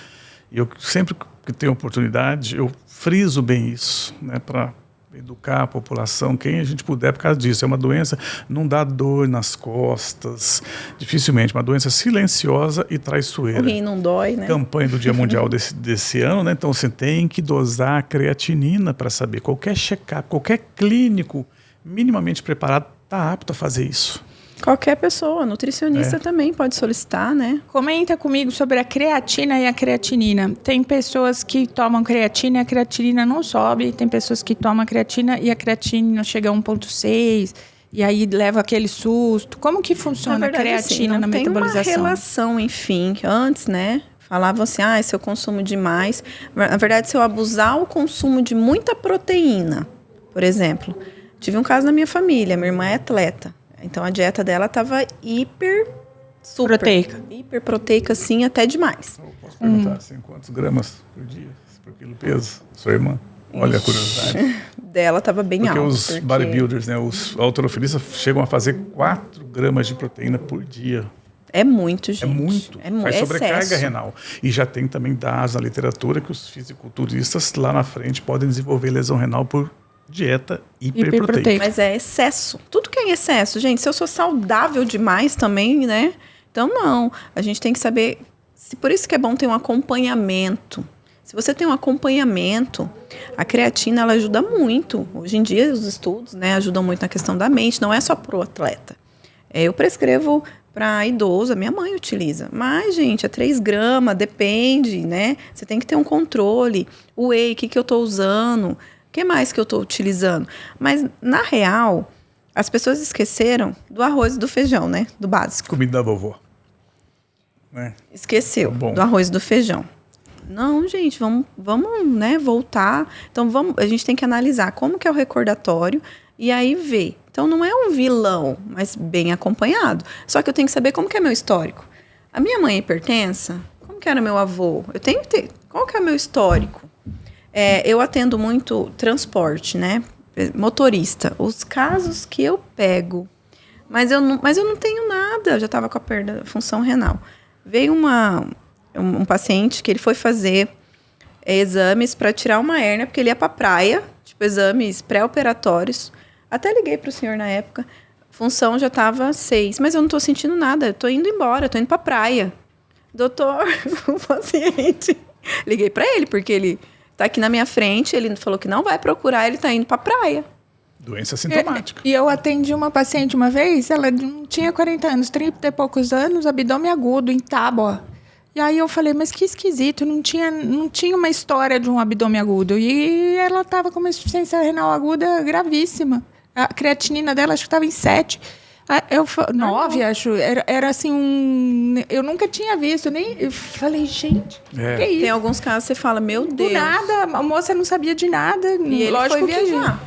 C: E eu sempre que tenho oportunidade, eu friso bem isso, né, para educar a população, quem a gente puder, por causa disso. É uma doença, não dá dor nas costas, dificilmente, uma doença silenciosa e traiçoeira.
B: O rim não dói, né?
C: Campanha do Dia Mundial desse ano, né? Então você tem que dosar a creatinina para saber. Qualquer check-up, qualquer clínico minimamente preparado está apto a fazer isso.
B: Qualquer pessoa, nutricionista também pode solicitar, né?
A: Comenta comigo sobre a creatina e a creatinina. Tem pessoas que tomam creatina e a creatinina não sobe. Tem pessoas que tomam creatina e a creatina chega a 1,6 e aí leva aquele susto. Como que funciona a creatina na metabolização?
B: Tem uma relação, enfim. Antes, né? Falavam assim, se eu consumo demais... Na verdade, se eu abusar o consumo de muita proteína, por exemplo. Tive um caso na minha família, minha irmã é atleta. Então, a dieta dela estava super proteica, sim, até demais.
C: Eu posso perguntar, assim, quantos gramas por dia, por quilo peso, sua irmã? Olha a curiosidade.
B: Dela estava bem alta.
C: Porque os bodybuilders, né, os halterofilistas chegam a fazer 4 gramas de proteína por dia.
B: É muito, gente.
C: É muito. Faz sobrecarga renal. E já tem também dados na literatura que os fisiculturistas lá na frente podem desenvolver lesão renal por dieta hiperproteica.
B: Mas é excesso. Tudo que é em excesso, gente. Se eu sou saudável demais também, né? Então, não. A gente tem que saber... Por isso que é bom ter um acompanhamento. Se você tem um acompanhamento, a creatina, ela ajuda muito. Hoje em dia, os estudos, né, ajudam muito na questão da mente. Não é só pro atleta. Eu prescrevo para idoso, a minha mãe utiliza. Mas, gente, é 3 gramas, depende, né? Você tem que ter um controle. O whey, o que eu estou usando... O que mais que eu estou utilizando? Mas, na real, as pessoas esqueceram do arroz e do feijão, né? Do básico.
C: Comida da vovó. Né?
B: Esqueceu do arroz e do feijão. Não, gente, vamos, né, voltar. Então, a gente tem que analisar como que é o recordatório e aí ver. Então, não é um vilão, mas bem acompanhado. Só que eu tenho que saber como que é meu histórico. A minha mãe é hipertensa? Como que era meu avô? Eu tenho que ter... Qual que é o meu histórico? Eu atendo muito transporte, né? Motorista. Os casos que eu pego... Mas eu não tenho nada. Eu já estava com a perda da função renal. Veio um paciente que ele foi fazer exames para tirar uma hérnia, porque ele ia para a praia, tipo exames pré-operatórios. Até liguei para o senhor na época. Função já estava 6, mas eu não estou sentindo nada. Eu estou indo embora, estou indo para a praia. Doutor, o paciente... Liguei para ele, porque ele... Está aqui na minha frente, ele falou que não vai procurar, ele está indo para a praia.
C: Doença sintomática.
A: E eu atendi uma paciente uma vez, ela não tinha 40 anos, 30 e poucos anos, abdômen agudo, em tábua. E aí eu falei, mas que esquisito, não tinha uma história de um abdômen agudo. E ela estava com uma insuficiência renal aguda gravíssima. A creatinina dela acho que estava em 7. 9, acho. Era assim, eu nunca tinha visto, nem... Eu falei, gente, que é isso?
B: Tem alguns casos que você fala, meu Deus.
A: Do nada, a moça não sabia de nada.
B: E ele foi viajar.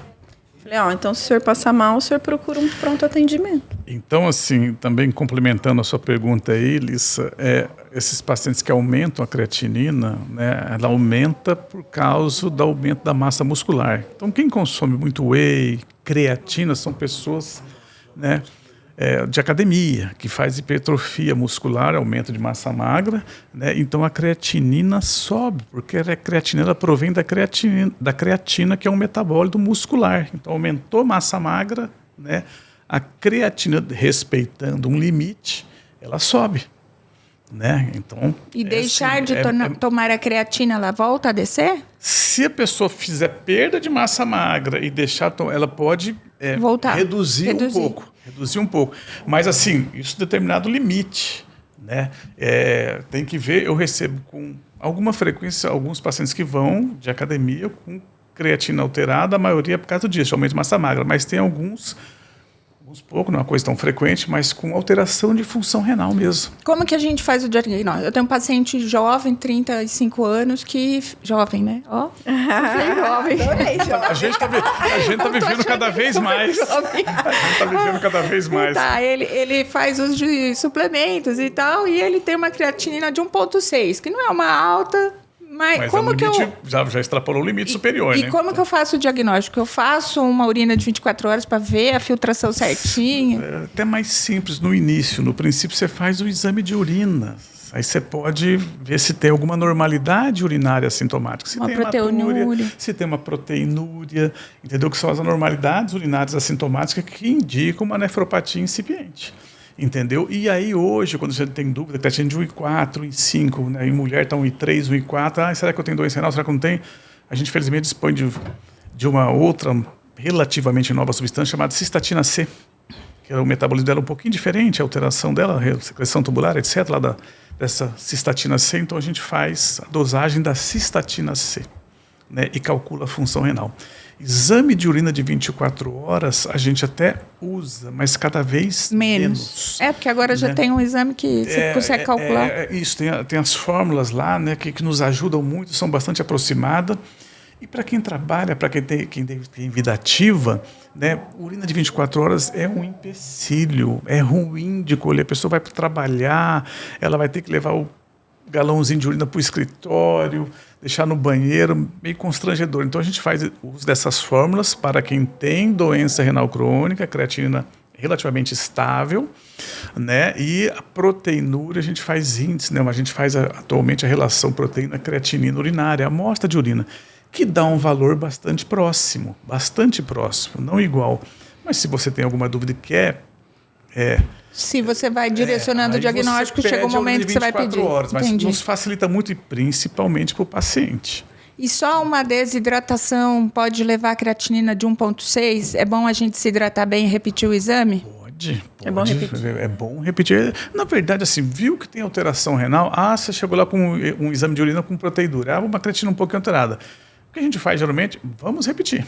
B: Falei, então se o senhor passar mal, o senhor procura um pronto atendimento.
C: Então, assim, também complementando a sua pergunta aí, Lissa, esses pacientes que aumentam a creatinina, né, ela aumenta por causa do aumento da massa muscular. Então, quem consome muito whey, creatina, são pessoas, né, de academia, que faz hipertrofia muscular, aumento de massa magra, né? Então a creatinina sobe, porque a creatinina provém da creatina, que é um metabólito muscular. Então aumentou massa magra, né? A creatina, respeitando um limite, ela sobe. Né? Então,
A: e deixar de tomar a creatina, ela volta a descer?
C: Se a pessoa fizer perda de massa magra e deixar, ela pode voltar, reduzir um pouco. Mas assim, isso é determinado limite, né? Tem que ver, eu recebo com alguma frequência alguns pacientes que vão de academia com creatina alterada, a maioria é por causa disso, aumento de massa magra, mas tem alguns Alguns pouco, não é uma coisa tão frequente, mas com alteração de função renal mesmo.
A: Como que a gente faz o diagnóstico? Eu tenho um paciente jovem, 35 anos, que... Jovem, né? Ó.
B: Jovem. Adorei, jovem.
C: A gente tá vivendo cada vez mais. A gente tá vivendo cada vez mais.
A: Tá, ele faz uso de suplementos e tal, e ele tem uma creatinina de 1,6, que não é uma alta... Mas como
C: que já extrapolou o limite superior, né?
A: E como que eu faço o diagnóstico? Eu faço uma urina de 24 horas para ver a filtração certinha?
C: É até mais simples no início. No princípio, você faz o exame de urina. Aí você pode ver se tem alguma normalidade urinária assintomática. Se
A: uma
C: tem
A: proteinúria.
C: Se tem uma proteinúria, entendeu? Que são as anormalidades urinárias assintomáticas que indicam uma nefropatia incipiente. Entendeu? E aí hoje, quando você tem dúvida, creatina de 1,4, 1,5, né? Em mulher está 1,3, 1,4, será que eu tenho doença renal? Será que eu não tenho? A gente, felizmente, dispõe de uma outra relativamente nova substância chamada cistatina C, que o metabolismo dela é um pouquinho diferente, a alteração dela, a secreção tubular, etc., lá dessa cistatina C. Então, a gente faz a dosagem da cistatina C, né? E calcula a função renal. Exame de urina de 24 horas a gente até usa, mas cada vez menos.
A: Porque agora já tem um exame que você consegue calcular.
C: Isso, tem as fórmulas lá, né, que nos ajudam muito, são bastante aproximadas. E para quem trabalha, para quem tem vida ativa, né, urina de 24 horas é um empecilho, é ruim de colher. A pessoa vai para trabalhar, ela vai ter que levar o galãozinho de urina para o escritório, deixar no banheiro, meio constrangedor. Então a gente faz uso dessas fórmulas para quem tem doença renal crônica, creatina relativamente estável, né? E a proteinúria a gente faz índice, né? A gente faz atualmente a relação proteína-creatinina urinária, a amostra de urina, que dá um valor bastante próximo, não igual. Mas se você tem alguma dúvida e quer...
A: Se você vai direcionando o diagnóstico, chega um momento que você vai pedir.
C: Horas, mas nos facilita muito e principalmente para o paciente.
A: E só uma desidratação pode levar a creatinina de 1,6? É bom a gente se hidratar bem e repetir o exame?
C: Pode. É bom repetir. Na verdade, assim, viu que tem alteração renal? você chegou lá com um exame de urina com proteinúria. Uma creatina um pouquinho alterada. O que a gente faz, geralmente, vamos repetir.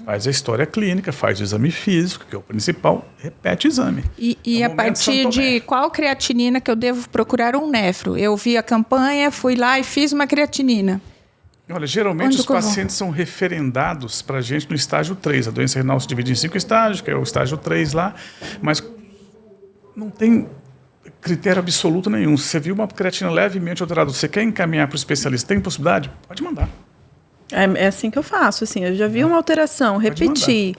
C: Faz a história clínica, faz o exame físico, que é o principal, repete o exame.
A: E a partir de qual creatinina que eu devo procurar um nefro? Eu vi a campanha, fui lá e fiz uma creatinina.
C: Olha, geralmente os pacientes são referendados para a gente no estágio 3. A doença renal se divide em 5 estágios, que é o estágio 3 lá, mas não tem critério absoluto nenhum. Se você viu uma creatina levemente alterada, você quer encaminhar para o especialista, tem possibilidade? Pode mandar.
B: É assim que eu faço, assim, eu já vi uma alteração, repeti.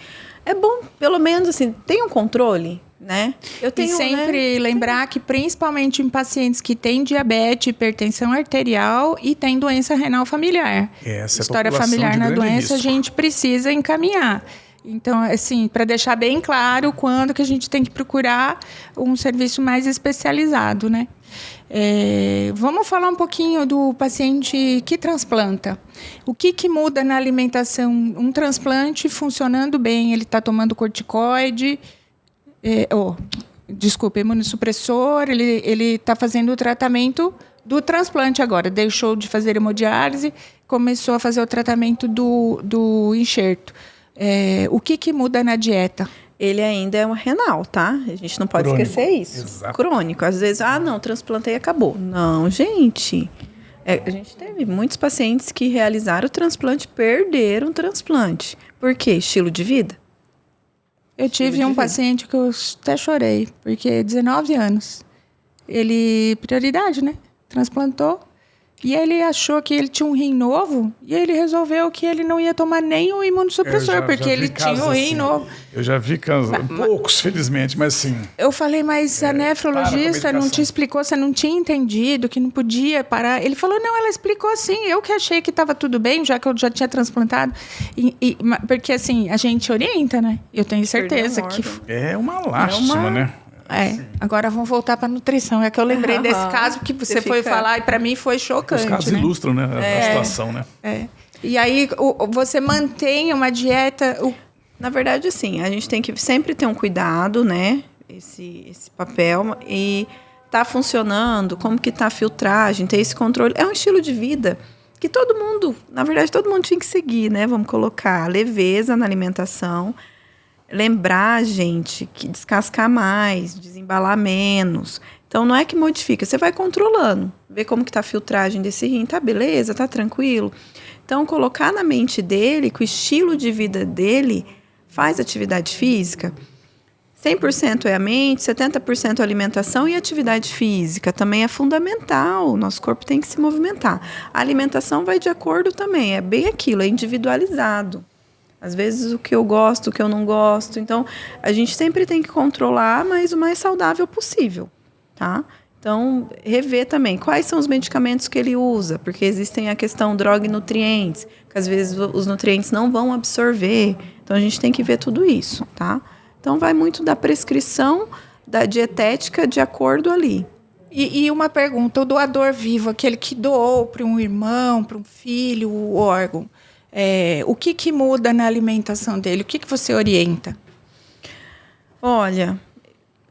B: É bom, pelo menos, assim, tem um controle, né?
A: E sempre lembrar que, principalmente em pacientes que têm diabetes, hipertensão arterial e têm doença renal familiar.
C: Essa
A: história familiar na doença, a gente precisa encaminhar. Então, assim, para deixar bem claro quando que a gente tem que procurar um serviço mais especializado, né? Vamos falar um pouquinho do paciente que transplanta. O que muda na alimentação? Um transplante funcionando bem, ele está tomando corticoide, imunossupressor, ele está fazendo o tratamento do transplante agora. Deixou de fazer hemodiálise, começou a fazer o tratamento do enxerto. O que muda na dieta?
B: Ele ainda é um renal, tá? A gente não pode esquecer isso.
C: Exato.
B: Crônico. Às vezes, não, transplantei e acabou. Não, gente. A gente teve muitos pacientes que realizaram o transplante, perderam o transplante. Por quê? Estilo de vida?
A: Eu tive um paciente que eu até chorei, porque 19 anos. Ele, prioridade, né? Transplantou. E ele achou que ele tinha um rim novo e ele resolveu que ele não ia tomar nem o imunossupressor, porque ele tinha um rim novo.
C: Eu já vi casos, poucos, felizmente, mas sim.
A: Eu falei, mas a nefrologista não te explicou, você não tinha entendido que não podia parar. Ele falou, não, ela explicou assim, eu que achei que estava tudo bem, já que eu já tinha transplantado. Porque assim, a gente orienta, né? Eu tenho certeza que...
C: É uma lástima, né?
A: Agora vamos voltar para a nutrição. É que eu lembrei desse caso que você foi falar e para mim foi chocante.
C: Os casos ilustram, né, a situação, né?
A: E aí você mantém uma dieta...
B: Na verdade, assim, a gente tem que sempre ter um cuidado, né? Esse papel e tá funcionando, como que tá a filtragem, ter esse controle. É um estilo de vida que todo mundo, na verdade, todo mundo tinha que seguir, né? Vamos colocar leveza na alimentação. lembrar, gente, que descascar mais, desembalar menos. Então, não é que modifica, você vai controlando. Vê como que tá a filtragem desse rim, tá beleza, tá tranquilo. Então, colocar na mente dele, que o estilo de vida dele faz atividade física. 100% é a mente, 70% é a alimentação e atividade física também é fundamental. O nosso corpo tem que se movimentar. A alimentação vai de acordo também, é bem aquilo, é individualizado. Às vezes o que eu gosto, o que eu não gosto. Então, a gente sempre tem que controlar, mas o mais saudável possível, tá? Então, rever também quais são os medicamentos que ele usa, porque existem a questão droga e nutrientes, que às vezes os nutrientes não vão absorver. Então, a gente tem que ver tudo isso, tá? Então, vai muito da prescrição, da dietética de acordo ali.
A: E uma pergunta, o doador vivo, aquele que doou para um irmão, para um filho, o órgão, o que muda na alimentação dele? O que você orienta?
B: Olha,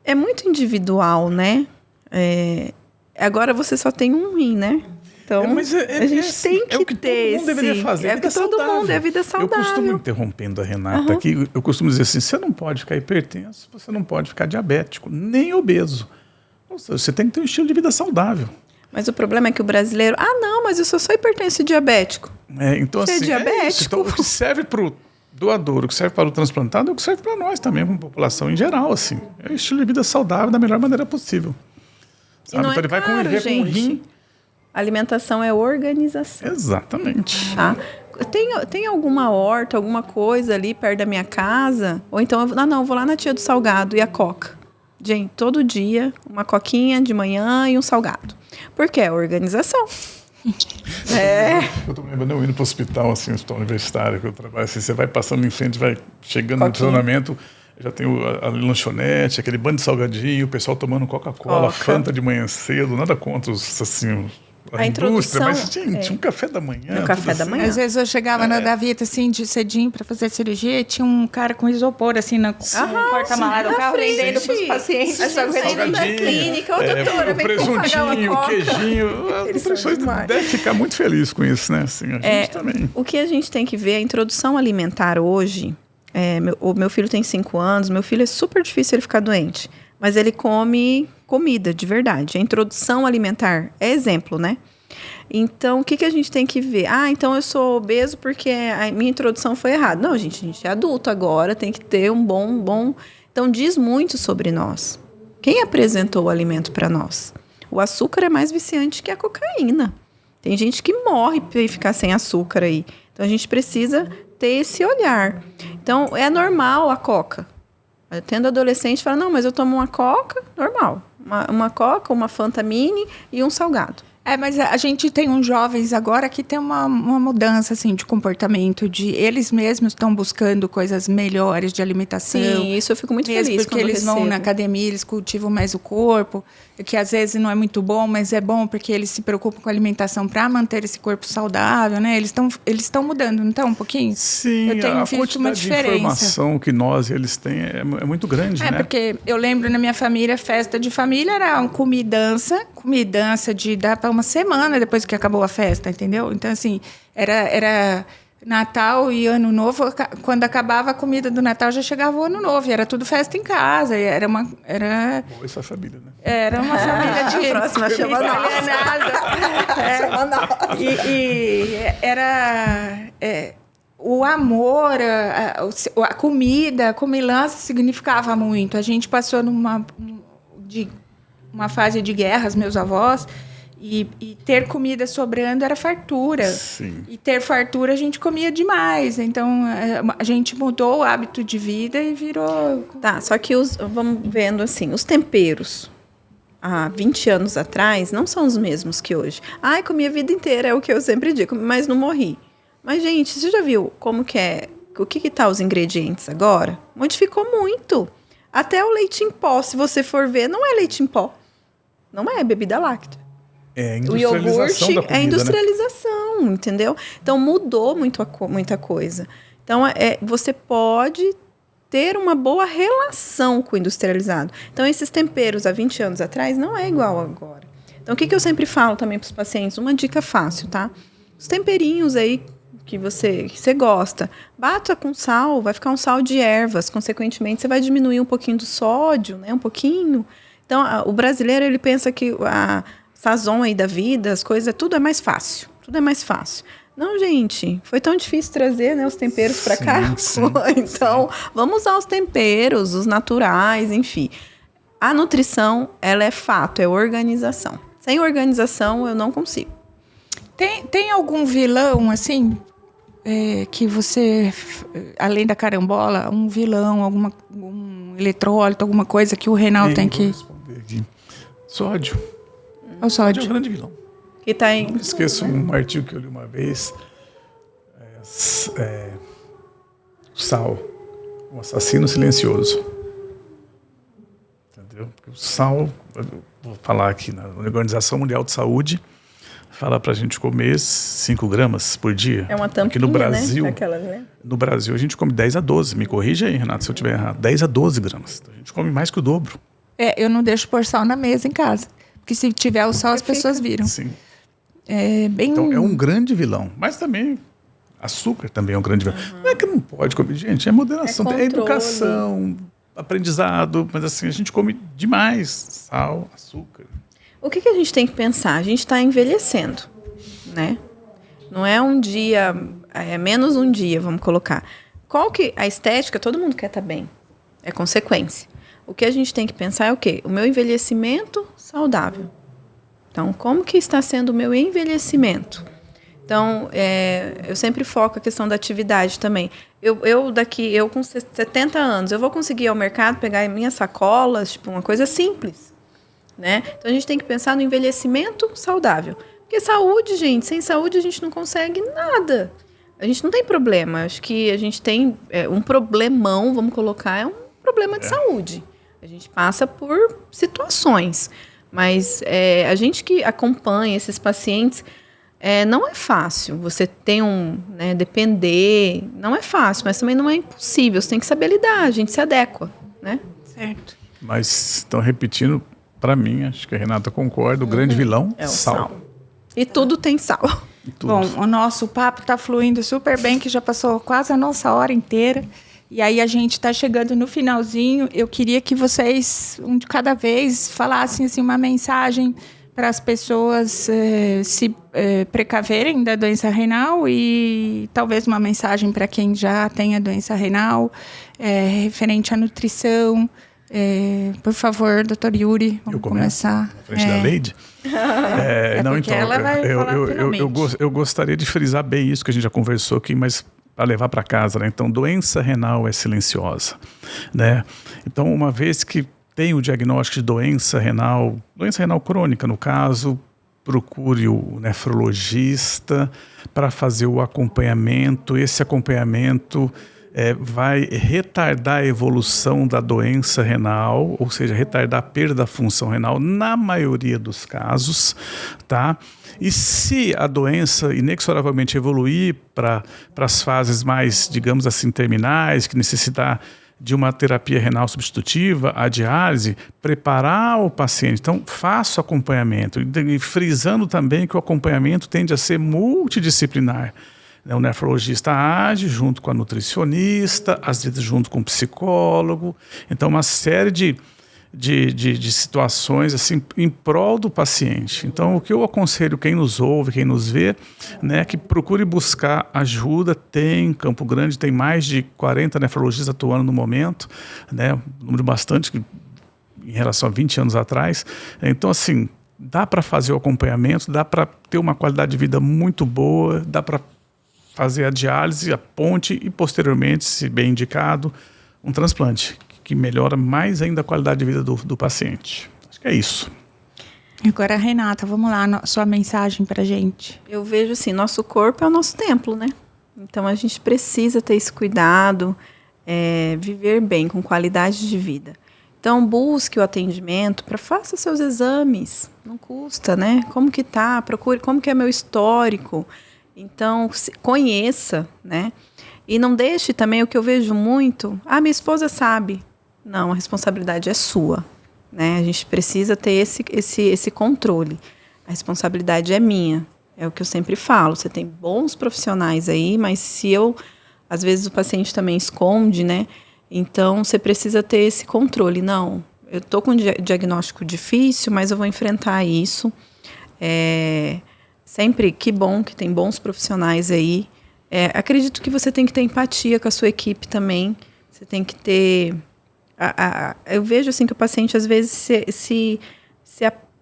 B: é muito individual, né? Agora você só tem um rim, né? Então, a gente tem que ter
C: todo mundo deveria fazer.
B: É que todo mundo é vida saudável.
C: Eu costumo, interrompendo a Renata aqui, eu costumo dizer assim, você não pode ficar hipertenso, você não pode ficar diabético, nem obeso. Ou seja, você tem que ter um estilo de vida saudável.
B: Mas o problema é que o brasileiro... não, mas eu sou só hipertenso e diabético.
C: Então,
B: você
C: assim,
B: é diabético?
C: Isso. Então, o que serve para o doador, o que serve para o transplantado, é o que serve para nós também, como população em geral. Assim. É o estilo de vida saudável da melhor maneira possível. Sabe? Então, ele vai conviver com o rim.
B: Alimentação é organização.
C: Exatamente.
B: Tá? Tem alguma horta, alguma coisa ali perto da minha casa? Ou então, eu vou lá na tia do salgado e a coca. Gente, todo dia, uma coquinha de manhã e um salgado. Porque é organização.
C: Eu tô me lembrando, eu indo para o hospital, assim, o hospital universitário que eu trabalho, assim, você vai passando em frente, vai chegando no estacionamento, já tem a lanchonete, aquele bando de salgadinho, o pessoal tomando Coca-Cola, Fanta de manhã cedo, nada contra os, assim, a indústria, mas gente, um café da manhã.
B: Um café da manhã.
A: Às vezes eu chegava na Davita, assim, de cedinho para fazer cirurgia e tinha um cara com isopor, assim, no porta-malas do carro, vendendo para os pacientes.
B: A gente saindo da clínica, doutora, vem pagar uma
C: presuntinho, queijinho. As deve ficar muito feliz com isso, né? Assim, a gente também.
B: O que a gente tem que ver, a introdução alimentar hoje, o meu filho tem 5 anos, meu filho é super difícil ele ficar doente, mas ele come comida de verdade. A introdução alimentar é exemplo, né? Então, o que a gente tem que ver? Então eu sou obeso porque a minha introdução foi errada. Não, gente, a gente é adulto agora, tem que ter um bom... Então, diz muito sobre nós. Quem apresentou o alimento para nós? O açúcar é mais viciante que a cocaína. Tem gente que morre por ficar sem açúcar aí. Então, a gente precisa ter esse olhar. Então, é normal a coca. Tendo adolescente, fala, não, mas eu tomo uma coca, normal. Uma coca, uma Fanta Mini e um salgado.
A: Mas a gente tem uns jovens agora que tem uma mudança, assim, de comportamento, eles mesmos estão buscando coisas melhores de alimentação.
B: Sim, isso eu fico muito feliz
A: porque eles vão na academia, eles cultivam mais o corpo, que às vezes não é muito bom, mas é bom porque eles se preocupam com a alimentação para manter esse corpo saudável, né? Eles estão mudando, não estão um pouquinho?
C: Sim,
A: eu tenho
C: a
A: visto
C: quantidade
A: uma diferença.
C: de informação que nós e eles têm é muito grande, né?
A: Porque eu lembro na minha família, festa de família era uma comidança de dar para uma semana depois que acabou a festa, entendeu? Então, assim, era Natal e Ano Novo, quando acabava a comida do Natal, já chegava o Ano Novo, e era tudo festa em casa, e era... Boa
C: essa família, né?
A: Era uma família de...
B: Próxima chama
A: nada. E era... o amor, a comida, a comilança significava muito. A gente passou uma fase de guerras, meus avós, e ter comida sobrando era fartura.
C: Sim.
A: E ter fartura a gente comia demais. Então, a gente mudou o hábito de vida e virou...
B: Tá, só que vamos vendo assim, os temperos há 20 anos atrás não são os mesmos que hoje. Comi a vida inteira, é o que eu sempre digo, mas não morri. Mas, gente, você já viu como que é? O que tá os ingredientes agora? Modificou muito. Até o leite em pó, se você for ver, não é leite em pó. Não é bebida láctea.
C: É a industrialização da comida,
B: é industrialização, né? Entendeu? Então, mudou muita coisa. Então, você pode ter uma boa relação com o industrializado. Então, esses temperos há 20 anos atrás não é igual agora. Então, o que eu sempre falo também para os pacientes? Uma dica fácil, tá? Os temperinhos aí que você gosta. Bata com sal, vai ficar um sal de ervas. Consequentemente, você vai diminuir um pouquinho do sódio, né? Um pouquinho. Então, o brasileiro, ele pensa que a sazon aí da vida, as coisas, tudo é mais fácil. Tudo é mais fácil. Não, gente, foi tão difícil trazer, né, os temperos para cá.
C: Sim,
B: então, vamos usar os temperos, os naturais, enfim. A nutrição, ela é fato, é organização. Sem organização, eu não consigo.
A: Tem algum vilão, assim, que você, além da carambola, um vilão, algum eletrólito, alguma coisa que o renal tem que...
C: Responder aqui. Sódio.
A: O sódio.
C: É um grande vilão.
B: Que tá em...
C: Não esqueço um artigo que eu li uma vez. Sal. Um assassino silencioso. Entendeu? Porque o sal, vou falar aqui, na Organização Mundial de Saúde, fala pra gente comer 5 gramas por dia.
B: É uma tampinha,
C: aqui no Brasil,
B: né? Aquela, né?
C: No Brasil, a gente come 10 a 12. Me corrija aí, Renato, se eu estiver errado. 10 a 12 gramas. Então, a gente come mais que o dobro.
A: Eu não deixo pôr sal na mesa em casa. Porque se tiver o sal, as pessoas viram.
C: Sim.
A: Então,
C: é um grande vilão. Mas também, açúcar também é um grande vilão. Não é que não pode comer, gente. É moderação, é educação, aprendizado. Mas assim, a gente come demais sal, açúcar.
B: O que a gente tem que pensar? A gente está envelhecendo, né? Não é um dia, é menos um dia, vamos colocar. Qual que a estética, todo mundo quer estar bem. É consequência. O que a gente tem que pensar é o quê? O meu envelhecimento saudável. Então, como que está sendo o meu envelhecimento? Então, eu sempre foco a questão da atividade também. Eu com 70 anos, eu vou conseguir ir ao mercado, pegar minhas sacolas, tipo, uma coisa simples, né? Então, a gente tem que pensar no envelhecimento saudável. Porque saúde, gente, sem saúde a gente não consegue nada. A gente não tem problema. Acho que a gente tem um problemão, vamos colocar, é um problema de saúde. A gente passa por situações. Mas a gente que acompanha esses pacientes, não é fácil. Você tem depender, não é fácil, mas também não é impossível. Você tem que saber lidar, a gente se adequa, né?
A: certo.
C: Mas estão repetindo, para mim, acho que a Renata concorda, o grande vilão
B: É o
C: sal.
B: sal. E tudo tem sal.
C: E tudo.
A: Bom, o nosso papo está fluindo super bem, que já passou quase a nossa hora inteira. E aí a gente está chegando no finalzinho. Eu queria que vocês, um de cada vez, falassem assim, uma mensagem para as pessoas se precaverem da doença renal e talvez uma mensagem para quem já tem a doença renal, referente à nutrição. Por favor, doutor Yuri, vamos começar.
C: Na frente da Leide? Não,
A: porque
C: então,
A: ela vai falar
C: eu gostaria de frisar bem isso que a gente já conversou aqui, mas para levar para casa, né? Então, doença renal é silenciosa, né? Então, uma vez que tem o diagnóstico de doença renal crônica, no caso, procure o nefrologista para fazer o acompanhamento. Esse acompanhamento vai retardar a evolução da doença renal, ou seja, retardar a perda da função renal na maioria dos casos, tá? E se a doença inexoravelmente evoluir para as fases mais, digamos assim, terminais, que necessitar de uma terapia renal substitutiva, a diálise, preparar o paciente. Então, faça o acompanhamento. E frisando também que o acompanhamento tende a ser multidisciplinar. O nefrologista age junto com a nutricionista, às vezes junto com o psicólogo. Então, uma série de situações assim, em prol do paciente. Então, o que eu aconselho quem nos ouve, quem nos vê, né, que procure buscar ajuda. Tem em Campo Grande, tem mais de 40 nefrologistas atuando no momento, né, um número bastante em relação a 20 anos atrás. Então, assim, dá para fazer o acompanhamento, dá para ter uma qualidade de vida muito boa, dá para fazer a diálise, a ponte e, posteriormente, se bem indicado, um transplante, que melhora mais ainda a qualidade de vida do paciente. Acho que é isso.
A: Agora, Renata, vamos lá, sua mensagem para a gente.
B: Eu vejo assim, nosso corpo é o nosso templo, né? Então, a gente precisa ter esse cuidado, viver bem, com qualidade de vida. Então, busque o atendimento, faça seus exames, não custa, né? Como que tá? Procure como que é meu histórico. Então, conheça, né? E não deixe também o que eu vejo muito. Minha esposa sabe. Não, a responsabilidade é sua, né? A gente precisa ter esse controle. A responsabilidade é minha. É o que eu sempre falo, você tem bons profissionais aí, mas às vezes o paciente também esconde, né? Então, você precisa ter esse controle. Não, eu estou com um diagnóstico difícil, mas eu vou enfrentar isso. Sempre, que bom que tem bons profissionais aí. Acredito que você tem que ter empatia com a sua equipe também. Você tem que ter... eu vejo assim que o paciente, às vezes, se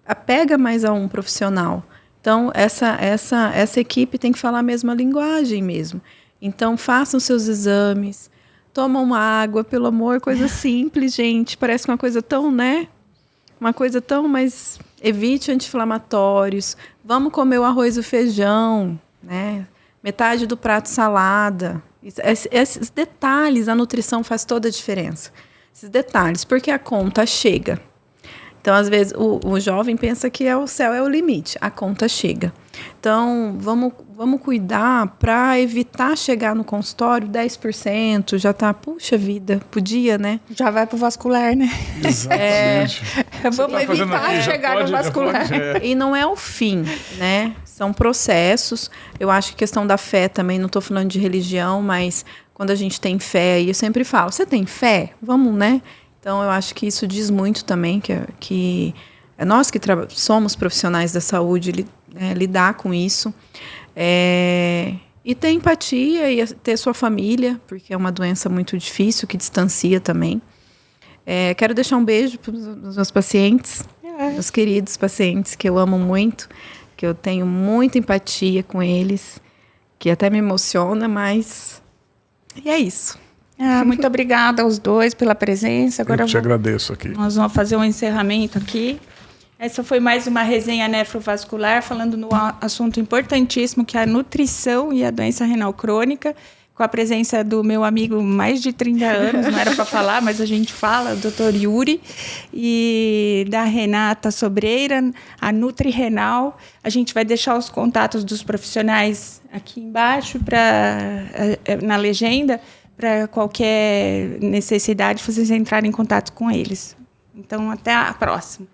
B: apega mais a um profissional. Então, essa equipe tem que falar a mesma linguagem mesmo. Então, façam seus exames, tomam uma água, pelo amor, coisa simples, gente. Parece uma coisa tão, né? Uma coisa tão, mas evite anti-inflamatórios. Vamos comer o arroz e o feijão, né? Metade do prato salada. Esses detalhes, a nutrição faz toda a diferença. Esses detalhes, porque a conta chega. Então, às vezes, o jovem pensa que o céu é o limite. A conta chega. Então, vamos cuidar para evitar chegar no consultório 10%, já está, puxa vida, podia, né?
A: Já vai para o vascular, né?
C: Exatamente.
A: Vamos evitar chegar no vascular.
B: E não é o fim, né? São processos. Eu acho que questão da fé também, não estou falando de religião, mas quando a gente tem fé, e eu sempre falo, você tem fé? Vamos, né? Então, eu acho que isso diz muito também, que nós que somos profissionais da saúde, lidar com isso. E ter empatia e ter sua família, porque é uma doença muito difícil, que distancia também. Quero deixar um beijo para os meus pacientes, meus queridos pacientes, que eu amo muito, que eu tenho muita empatia com eles, que até me emociona, mas... E é isso.
A: Muito obrigada aos dois pela presença. Agora
C: eu te agradeço aqui.
A: Nós vamos fazer um encerramento aqui. Essa foi mais uma resenha nefrovascular, falando no assunto importantíssimo, que é a nutrição e a doença renal crônica, com a presença do meu amigo mais de 30 anos, não era para falar, mas a gente fala, o Dr. Yuri, e da Renata Sobreira, a Nutri Renal. A gente vai deixar os contatos dos profissionais aqui embaixo, na legenda, para qualquer necessidade, vocês entrarem em contato com eles. Então, até a próxima.